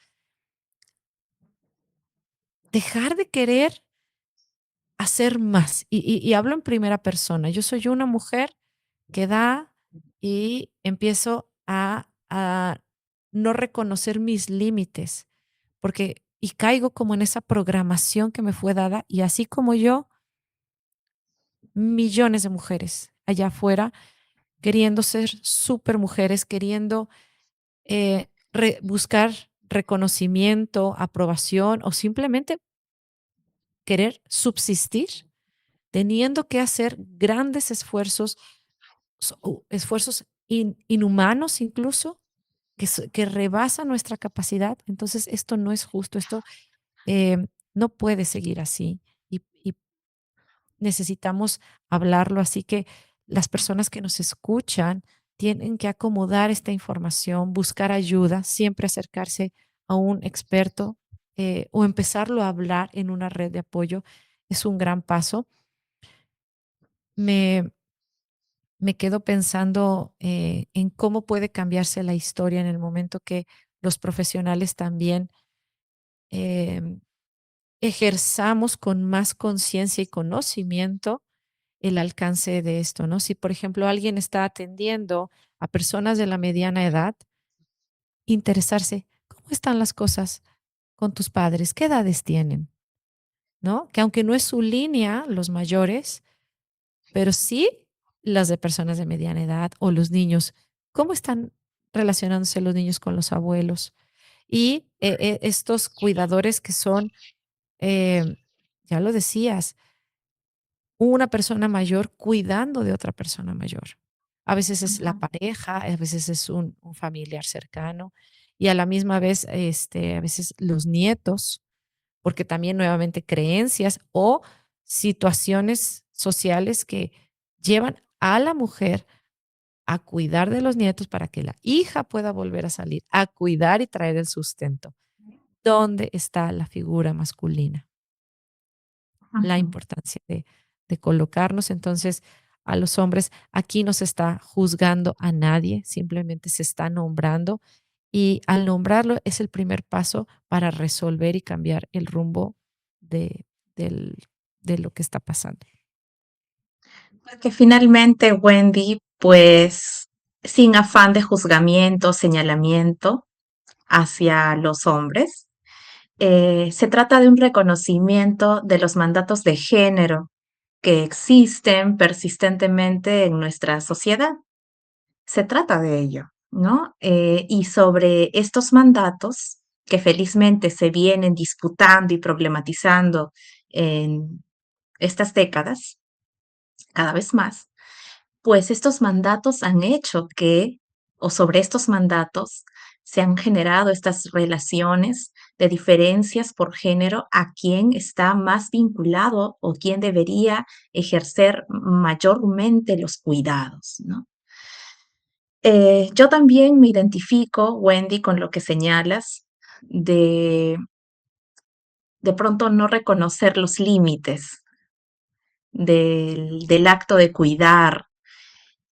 dejar de querer hacer más. Y hablo en primera persona. Yo soy una mujer que da y empiezo a no reconocer mis límites, porque y caigo como en esa programación que me fue dada, y así como yo, millones de mujeres allá afuera queriendo ser supermujeres, queriendo, buscar reconocimiento, aprobación o simplemente querer subsistir, teniendo que hacer grandes esfuerzos, esfuerzos inhumanos incluso, que rebasan nuestra capacidad. Entonces, esto no es justo, esto no puede seguir así y necesitamos hablarlo. Así que las personas que nos escuchan tienen que acomodar esta información, buscar ayuda, siempre acercarse a un experto o empezarlo a hablar en una red de apoyo. Es un gran paso. Me, me quedo pensando en cómo puede cambiarse la historia en el momento que los profesionales también em, ejerzamos con más conciencia y conocimiento el alcance de esto, ¿no? Si, por ejemplo, alguien está atendiendo a personas de la mediana edad, interesarse, ¿cómo están las cosas con tus padres? ¿Qué edades tienen? ¿No? Que aunque no es su línea, los mayores, pero sí las de personas de mediana edad o los niños, ¿cómo están relacionándose los niños con los abuelos? Y estos cuidadores que son, eh, ya lo decías, una persona mayor cuidando de otra persona mayor. A veces es la pareja, a veces es un familiar cercano y a la misma vez, a veces los nietos, porque también nuevamente creencias o situaciones sociales que llevan a la mujer a cuidar de los nietos para que la hija pueda volver a salir, a cuidar y traer el sustento. ¿Dónde está la figura masculina? La Ujú. importancia de colocarnos entonces a los hombres. Aquí no se está juzgando a nadie, simplemente se está nombrando y al nombrarlo es el primer paso para resolver y cambiar el rumbo de, del- de lo que está pasando. Porque finalmente, Wendy, pues sin afán de juzgamiento, señalamiento hacia los hombres, se trata de un reconocimiento de los mandatos de género que existen persistentemente en nuestra sociedad. Se trata de ello, ¿no? Y sobre estos mandatos que felizmente se vienen disputando y problematizando en estas décadas, cada vez más, pues estos mandatos han hecho que, o sobre estos mandatos, se han generado estas relaciones de diferencias por género a quién está más vinculado o quién debería ejercer mayormente los cuidados, ¿no? Yo también me identifico, Wendy, con lo que señalas de de pronto no reconocer los límites del acto de cuidar,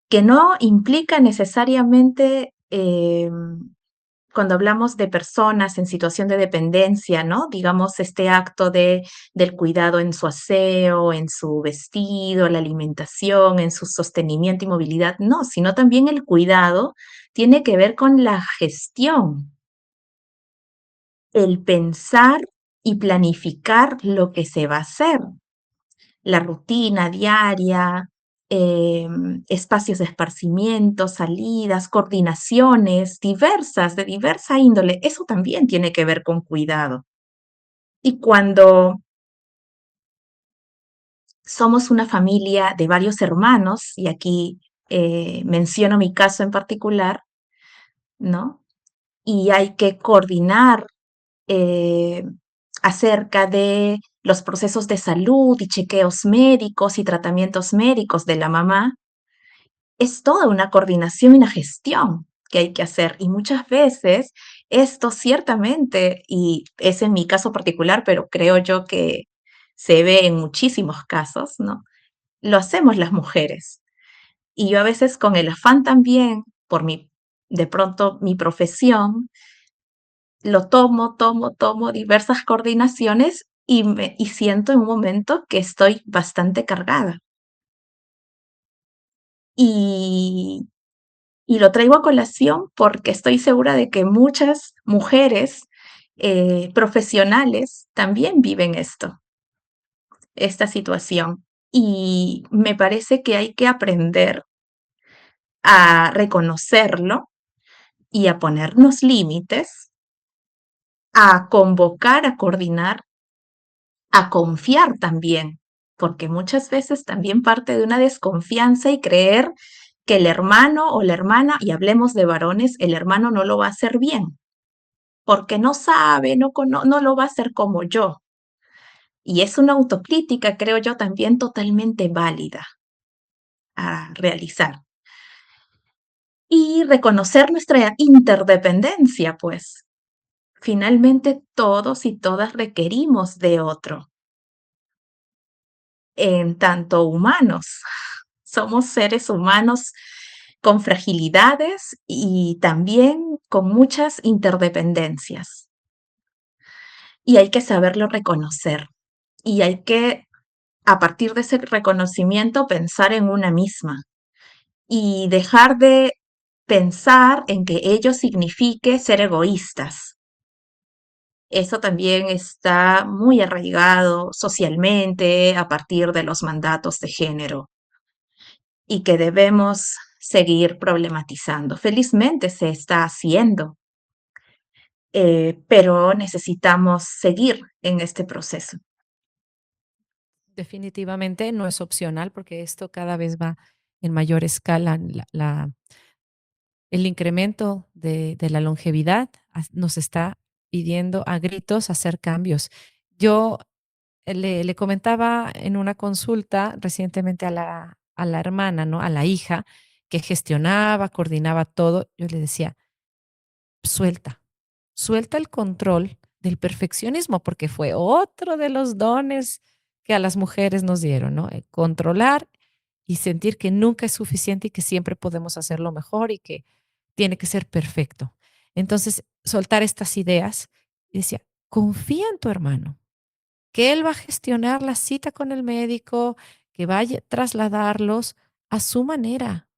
que no implica necesariamente, cuando hablamos de personas en situación de dependencia, ¿no? Digamos, este acto del cuidado en su aseo, en su vestido, la alimentación, en su sostenimiento y movilidad, no, sino también el cuidado tiene que ver con la gestión, el pensar y planificar lo que se va a hacer, la rutina diaria, espacios de esparcimiento, salidas, coordinaciones diversas, de diversa índole, eso también tiene que ver con cuidado. Y cuando somos una familia de varios hermanos, y aquí menciono mi caso en particular, ¿no? Y hay que coordinar eh, acerca de los procesos de salud y chequeos médicos y tratamientos médicos de la mamá, es toda una coordinación y una gestión que hay que hacer. Y muchas veces esto ciertamente, y es en mi caso particular, pero creo yo que se ve en muchísimos casos, ¿no? Lo hacemos las mujeres. Y yo a veces con el afán también, por mi de pronto mi profesión, lo tomo diversas coordinaciones y siento en un momento que estoy bastante cargada. Y, y lo traigo a colación porque estoy segura de que muchas mujeres profesionales también viven esta situación. Y me parece que hay que aprender a reconocerlo y a ponernos límites, a convocar, a coordinar, a confiar también, porque muchas veces también parte de una desconfianza y creer que el hermano o la hermana, y hablemos de varones, el hermano no lo va a hacer bien, porque no sabe, no lo va a hacer como yo. Y es una autocrítica, creo yo, también totalmente válida a realizar. Y reconocer nuestra interdependencia, pues finalmente todos y todas requerimos de otro, en tanto humanos. Somos seres humanos con fragilidades y también con muchas interdependencias. Y hay que saberlo reconocer. Y hay que, a partir de ese reconocimiento, pensar en una misma y dejar de pensar en que ello signifique ser egoístas. Eso también está muy arraigado socialmente a partir de los mandatos de género y que debemos seguir problematizando. Felizmente se está haciendo, pero necesitamos seguir en este proceso. Definitivamente no es opcional porque esto cada vez va en mayor escala. El incremento de la longevidad nos está pidiendo a gritos hacer cambios. Yo le comentaba en una consulta recientemente a la hermana, ¿no? A la hija que gestionaba, coordinaba todo. Yo le decía, suelta, suelta el control del perfeccionismo, porque fue otro de los dones que a las mujeres nos dieron, ¿no? Controlar y sentir que nunca es suficiente y que siempre podemos hacerlo mejor y que tiene que ser perfecto. Entonces, soltar estas ideas y decía, confía en tu hermano, que él va a gestionar la cita con el médico, que vaya a trasladarlos a su manera.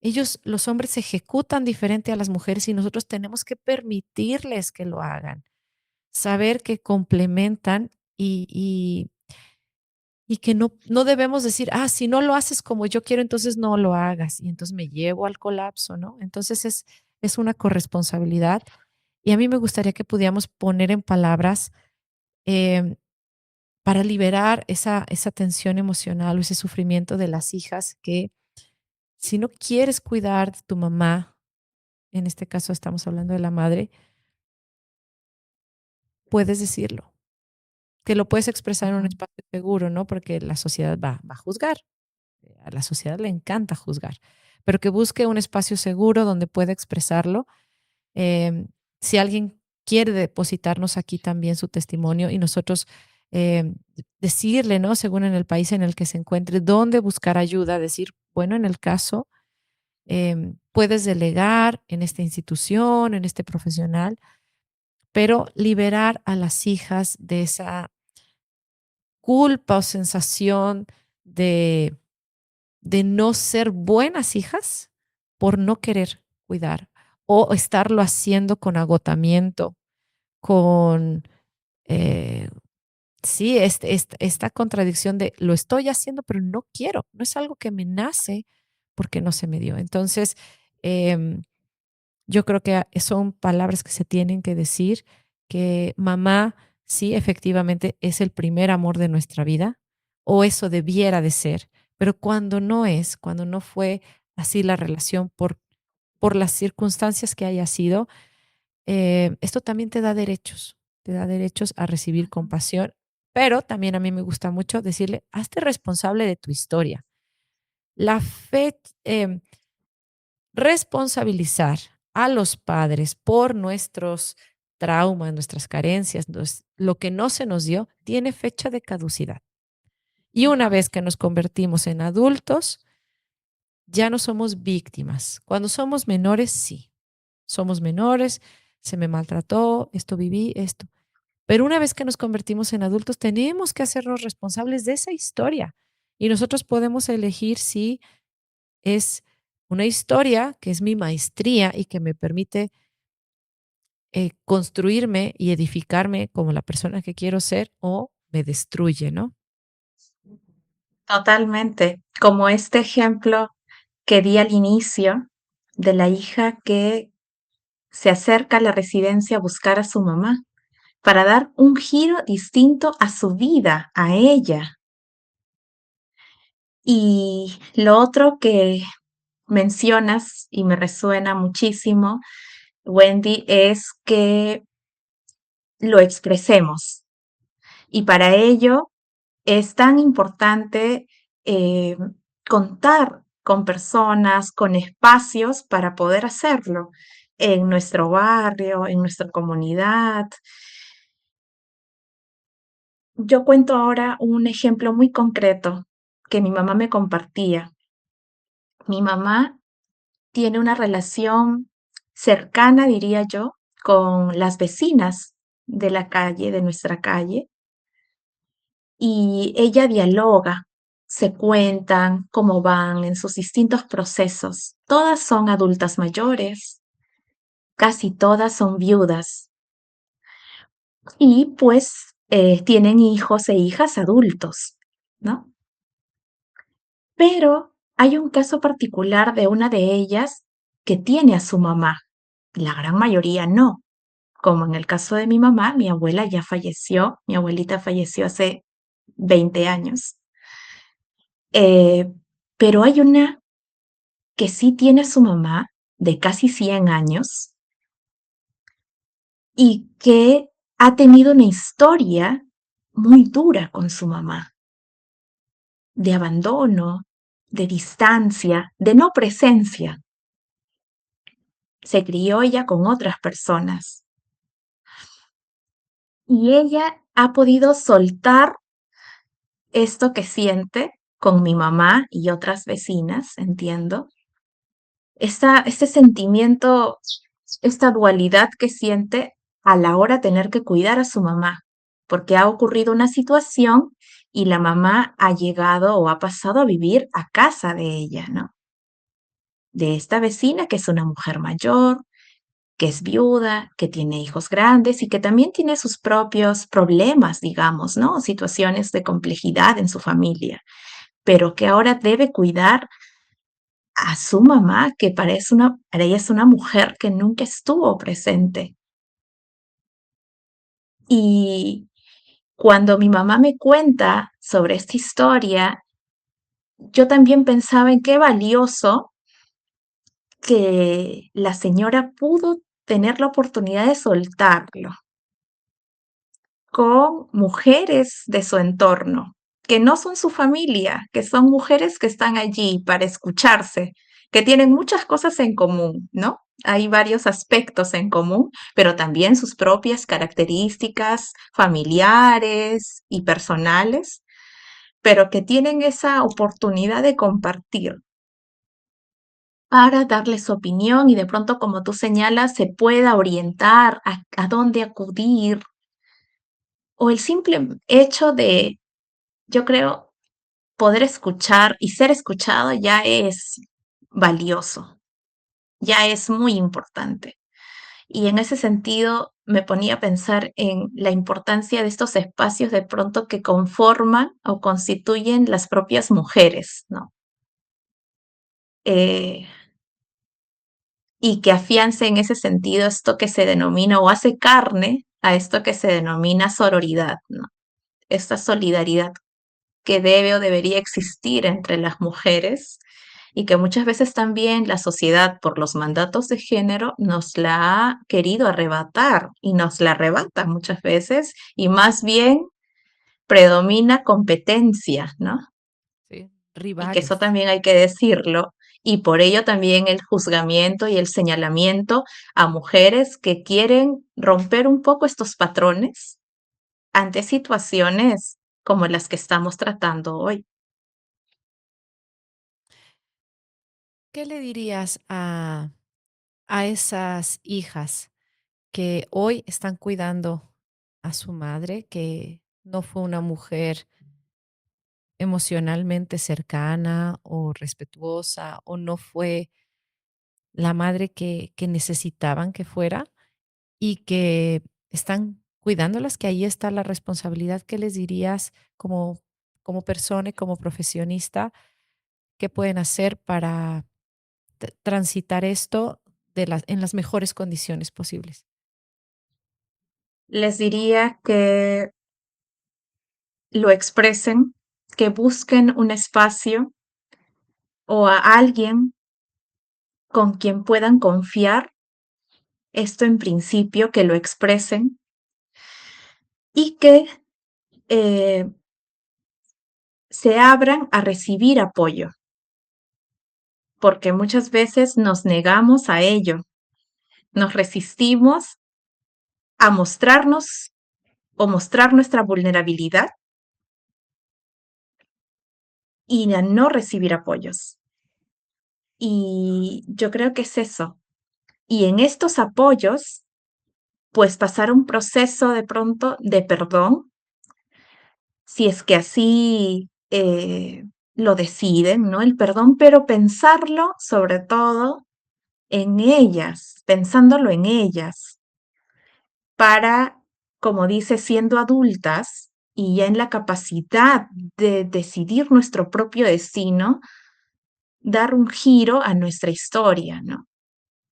Ellos, los hombres, ejecutan diferente a las mujeres y nosotros tenemos que permitirles que lo hagan, saber que complementan y que no debemos decir, ah, si no lo haces como yo quiero, entonces no lo hagas. Y entonces me llevo al colapso, ¿no? Entonces es una corresponsabilidad. Y a mí me gustaría que pudiéramos poner en palabras em, para liberar esa tensión emocional o ese sufrimiento de las hijas que si no quieres cuidar de tu mamá, en este caso estamos hablando de la madre, puedes decirlo, que lo puedes expresar en un Ujú. espacio seguro, ¿no? Porque la sociedad va a juzgar. A la sociedad le encanta juzgar, pero que busque un espacio seguro donde pueda expresarlo. Em, si alguien quiere depositarnos aquí también su testimonio y nosotros decirle, ¿no? Según en el país en el que se encuentre, dónde buscar ayuda, decir, bueno, en el caso, puedes delegar en esta institución, en este profesional, pero liberar a las hijas de esa culpa o sensación de no ser buenas hijas por no querer cuidar o estarlo haciendo con agotamiento, con, eh, sí, esta contradicción de lo estoy haciendo, pero no quiero, no es algo que me nace porque no se me dio. Entonces, em, yo creo que son palabras que se tienen que decir, que mamá sí, efectivamente es el primer amor de nuestra vida, o eso debiera de ser, pero cuando no es, cuando no fue así la relación por las circunstancias que haya sido, esto también te da derechos a recibir compasión, pero también a mí me gusta mucho decirle, hazte responsable de tu historia. La fe, responsabilizar a los padres por nuestros traumas, nuestras carencias, lo que no se nos dio, tiene fecha de caducidad. Y una vez que nos convertimos en adultos, ya no somos víctimas. Cuando somos menores, sí. somos menores, se me maltrató, esto viví, esto. Pero una vez que nos convertimos en adultos, tenemos que hacernos responsables de esa historia y nosotros podemos elegir si es una historia que es mi maestría y que me permite construirme y edificarme como la persona que quiero ser o me destruye, ¿no? Totalmente. Como este ejemplo que di al inicio de la hija que se acerca a la residencia a buscar a su mamá para dar un giro distinto a su vida, a ella. Y lo otro que mencionas y me resuena muchísimo, Wendy, es que lo expresemos. Y para ello es tan importante eh, contar con personas, con espacios para poder hacerlo en nuestro barrio, en nuestra comunidad. Yo cuento ahora un ejemplo muy concreto que mi mamá me compartía. Mi mamá tiene una relación cercana, diría yo, con las vecinas de la calle, de nuestra calle, y ella dialoga, se cuentan cómo van en sus distintos procesos. Todas son adultas mayores, casi todas son viudas y pues tienen hijos e hijas adultos, ¿no? Pero hay un caso particular de una de ellas que tiene a su mamá. La gran mayoría no. Como en el caso de mi mamá, mi abuela ya falleció, mi abuelita falleció hace 20 años. Eh, pero hay una que sí tiene a su mamá de casi 100 años y que ha tenido una historia muy dura con su mamá, de abandono, de distancia, de no presencia. Se crió ella con otras personas y ella ha podido soltar esto que siente con mi mamá y otras vecinas, entiendo, este sentimiento, esta dualidad que siente a la hora de tener que cuidar a su mamá, porque ha ocurrido una situación y la mamá ha llegado o ha pasado a vivir a casa de ella, ¿no? De esta vecina que es una mujer mayor, que es viuda, que tiene hijos grandes y que también tiene sus propios problemas, digamos, ¿no? Situaciones de complejidad en su familia, pero que ahora debe cuidar a su mamá, que para ella es una mujer que nunca estuvo presente. Y cuando mi mamá me cuenta sobre esta historia, yo también pensaba en qué valioso que la señora pudo tener la oportunidad de soltarlo con mujeres de su entorno, que no son su familia, que son mujeres que están allí para escucharse, que tienen muchas cosas en común, ¿no? Hay varios aspectos en común, pero también sus propias características familiares y personales, pero que tienen esa oportunidad de compartir para darle su opinión y de pronto, como tú señalas, se pueda orientar a dónde acudir o el simple hecho de, yo creo, poder escuchar y ser escuchado ya es valioso, ya es muy importante. Y en ese sentido me ponía a pensar en la importancia de estos espacios de pronto que conforman o constituyen las propias mujeres, ¿no? Eh, y que afiance en ese sentido esto que se denomina o hace carne a esto que se denomina sororidad, ¿no? Esta solidaridad que debe o debería existir entre las mujeres y que muchas veces también la sociedad, por los mandatos de género, nos la ha querido arrebatar y nos la arrebata muchas veces y más bien predomina competencia, ¿no? Sí, Y que eso rivales. también hay que decirlo. Y por ello también el juzgamiento y el señalamiento a mujeres que quieren romper un poco estos patrones ante situaciones como las que estamos tratando hoy. ¿Qué le dirías a a esas hijas que hoy están cuidando a su madre, que no fue una mujer emocionalmente cercana o respetuosa, o no fue la madre que necesitaban que fuera, y que están cuidándolas, que ahí está la responsabilidad. ¿Qué les dirías como persona y como profesionista? ¿Qué pueden hacer para transitar esto en las mejores condiciones posibles? Les diría que lo expresen, que busquen un espacio o a alguien con quien puedan confiar, esto en principio, que lo expresen y que eh, se abran a recibir apoyo, porque muchas veces nos negamos a ello, nos resistimos a mostrarnos o mostrar nuestra vulnerabilidad y a no recibir apoyos. Y yo creo que es eso. Y en estos apoyos, pues pasar un proceso de pronto de perdón, si es que así lo deciden, ¿no? El perdón, pero pensarlo sobre todo en ellas, pensándolo en ellas, para, como dice, siendo adultas y ya en la capacidad de decidir nuestro propio destino, dar un giro a nuestra historia, ¿no?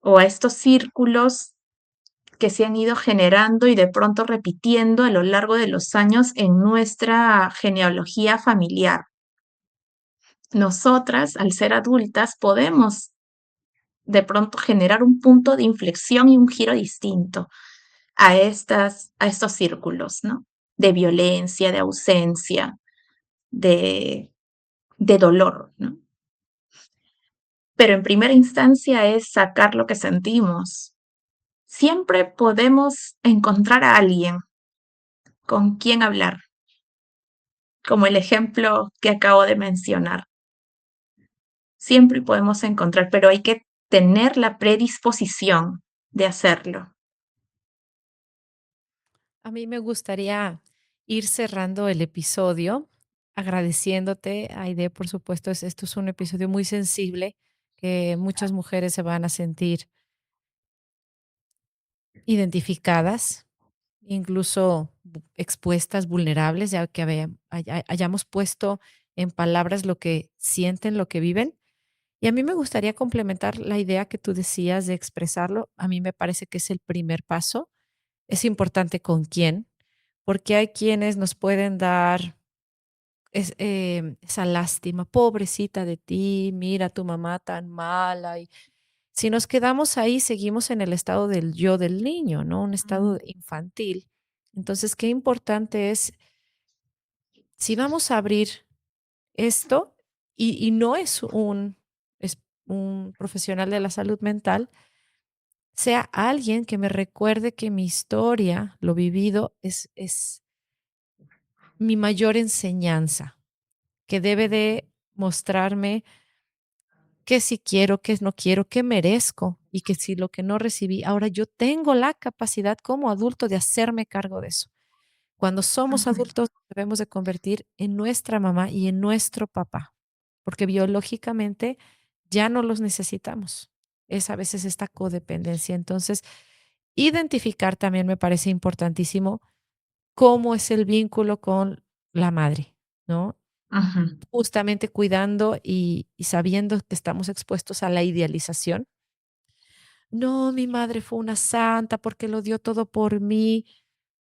O a estos círculos que se han ido generando y de pronto repitiendo a lo largo de los años en nuestra genealogía familiar. Nosotras, al ser adultas, podemos de pronto generar un punto de inflexión y un giro distinto a estos círculos, ¿no? De violencia, de ausencia, de, de dolor, ¿no? Pero en primera instancia es sacar lo que sentimos. Siempre podemos encontrar a alguien con quien hablar, como el ejemplo que acabo de mencionar. Siempre podemos encontrar, pero hay que tener la predisposición de hacerlo. A mí me gustaría ir cerrando el episodio agradeciéndote, Aide, por supuesto, esto es un episodio muy sensible que muchas mujeres se van a sentir identificadas, incluso expuestas, vulnerables, ya que hayamos puesto en palabras lo que sienten, lo que viven. Y a mí me gustaría complementar la idea que tú decías de expresarlo. A mí me parece que es el primer paso. Es importante con quién, porque hay quienes nos pueden dar esa lástima, pobrecita de ti, mira a tu mamá tan mala. Y si nos quedamos ahí, seguimos en el estado del yo del niño, ¿no? Un estado infantil. Entonces, qué importante es, si vamos a abrir esto, y no es un profesional de la salud mental, sea alguien que me recuerde que mi historia, lo vivido, es mi mayor enseñanza, que debe de mostrarme qué sí quiero, qué no quiero, qué merezco y que si lo que no recibí, ahora yo tengo la capacidad como adulto de hacerme cargo de eso. Cuando somos adultos debemos de convertir en nuestra mamá y en nuestro papá, porque biológicamente ya no los necesitamos. Es a veces esta codependencia. Entonces, identificar también me parece importantísimo cómo es el vínculo con la madre, ¿no? Ujú. Justamente cuidando y sabiendo que estamos expuestos a la idealización. No, mi madre fue una santa porque lo dio todo por mí.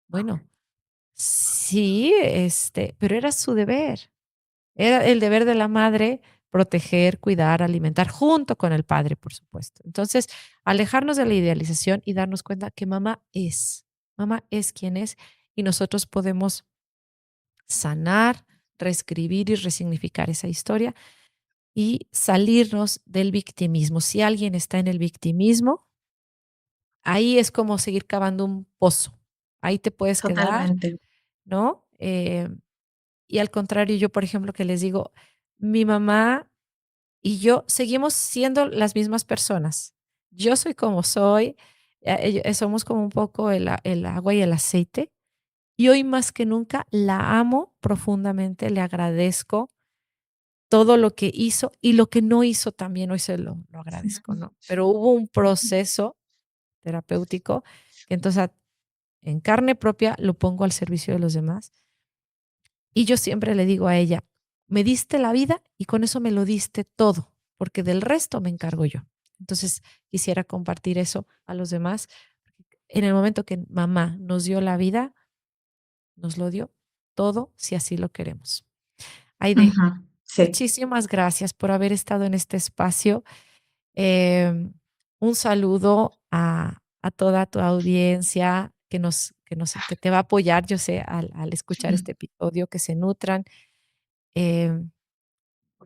Bueno, sí, pero era su deber. Era el deber de la madre proteger, cuidar, alimentar, junto con el padre, por supuesto. Entonces, alejarnos de la idealización y darnos cuenta que mamá es quien es y nosotros podemos sanar, reescribir y resignificar esa historia y salirnos del victimismo. Si alguien está en el victimismo, ahí es como seguir cavando un pozo. Ahí te puedes quedar, Totalmente. ¿no? Y al contrario, yo, por ejemplo, que les digo, mi mamá y yo seguimos siendo las mismas personas. yo soy como soy, somos como un poco el agua y el aceite, y hoy más que nunca la amo profundamente, le agradezco todo lo que hizo y lo que no hizo también hoy se lo agradezco, ¿no? Pero hubo un proceso terapéutico que entonces en carne propia lo pongo al servicio de los demás. Y yo siempre le digo a ella, me diste la vida y con eso me lo diste todo, porque del resto me encargo yo. Entonces quisiera compartir eso a los demás. En el momento que mamá nos dio la vida, nos lo dio todo si así lo queremos. Aide, Ujú, sí. muchísimas gracias por haber estado en este espacio. Em, un saludo a toda tu audiencia que te va a apoyar, yo sé, al escuchar este episodio, que se nutran. Em,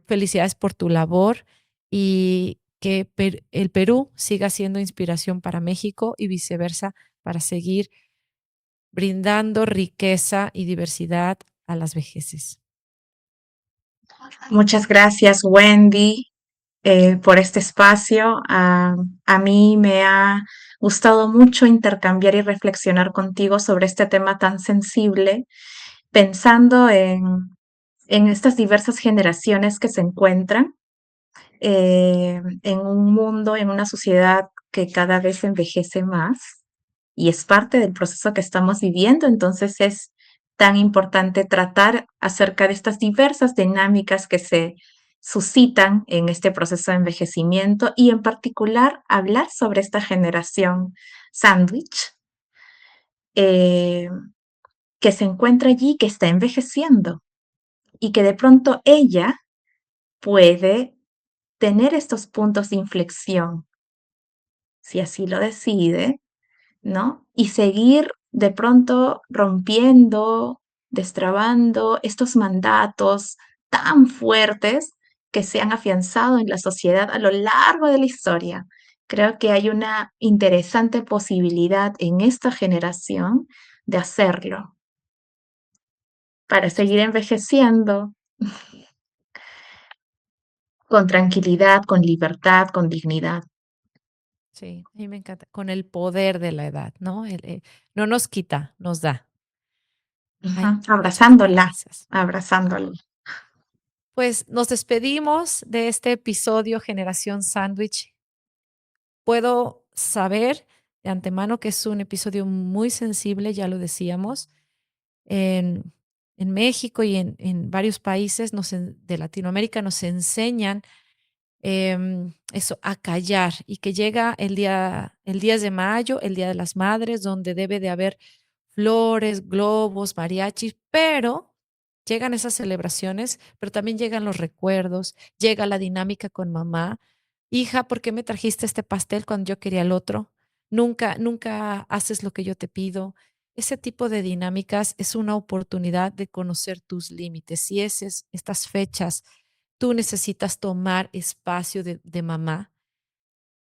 Felicidades por tu labor y que el Perú siga siendo inspiración para México y viceversa, para seguir brindando riqueza y diversidad a las vejeces. Muchas gracias, Wendy, por este espacio. A mí me ha gustado mucho intercambiar y reflexionar contigo sobre este tema tan sensible, pensando en estas diversas generaciones que se encuentran en un mundo, en una sociedad que cada vez envejece más y es parte del proceso que estamos viviendo. Entonces es tan importante tratar acerca de estas diversas dinámicas que se suscitan en este proceso de envejecimiento y en particular hablar sobre esta generación sándwich eh, que se encuentra allí, que está envejeciendo y que de pronto ella puede tener estos puntos de inflexión, si así lo decide, ¿no? Y seguir de pronto rompiendo, destrabando estos mandatos tan fuertes que se han afianzado en la sociedad a lo largo de la historia. Creo que hay una interesante posibilidad en esta generación de hacerlo para seguir Muchísimas envejeciendo con tranquilidad, con libertad, con dignidad. Sí, a mí me encanta, con el poder de la edad, ¿no? No nos quita, nos da. Ujú, Ay, muchas abrazándola, gracias. abrazándola. Pues nos despedimos de este episodio Generación Sándwich. Puedo saber de antemano que es un episodio muy sensible, ya lo decíamos. En, en México y en varios países de Latinoamérica nos enseñan eso, a callar y que llega el 10 de mayo, el Día de las Madres, donde debe de haber flores, globos, mariachis, pero llegan esas celebraciones, pero también llegan los recuerdos, llega la dinámica con mamá. Hija, ¿por qué me trajiste este pastel cuando yo quería el otro? Nunca haces lo que yo te pido. Ese tipo de dinámicas es una oportunidad de conocer tus límites. Si estas fechas tú necesitas tomar espacio de mamá,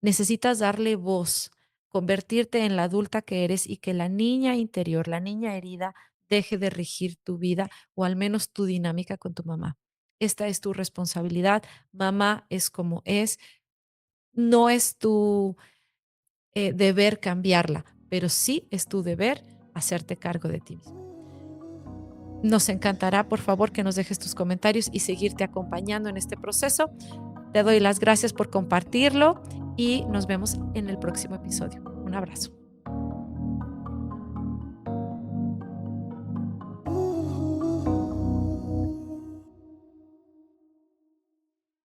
necesitas darle voz, convertirte en la adulta que eres y que la niña interior, la niña herida, deje de regir tu vida o al menos tu dinámica con tu mamá. Esta es tu responsabilidad. Mamá es como es. No es tu deber cambiarla, pero sí es tu deber hacerte cargo de ti misma. Nos encantará, por favor, que nos dejes tus comentarios y seguirte acompañando en este proceso. Te doy las gracias por compartirlo y nos vemos en el próximo episodio. Un abrazo.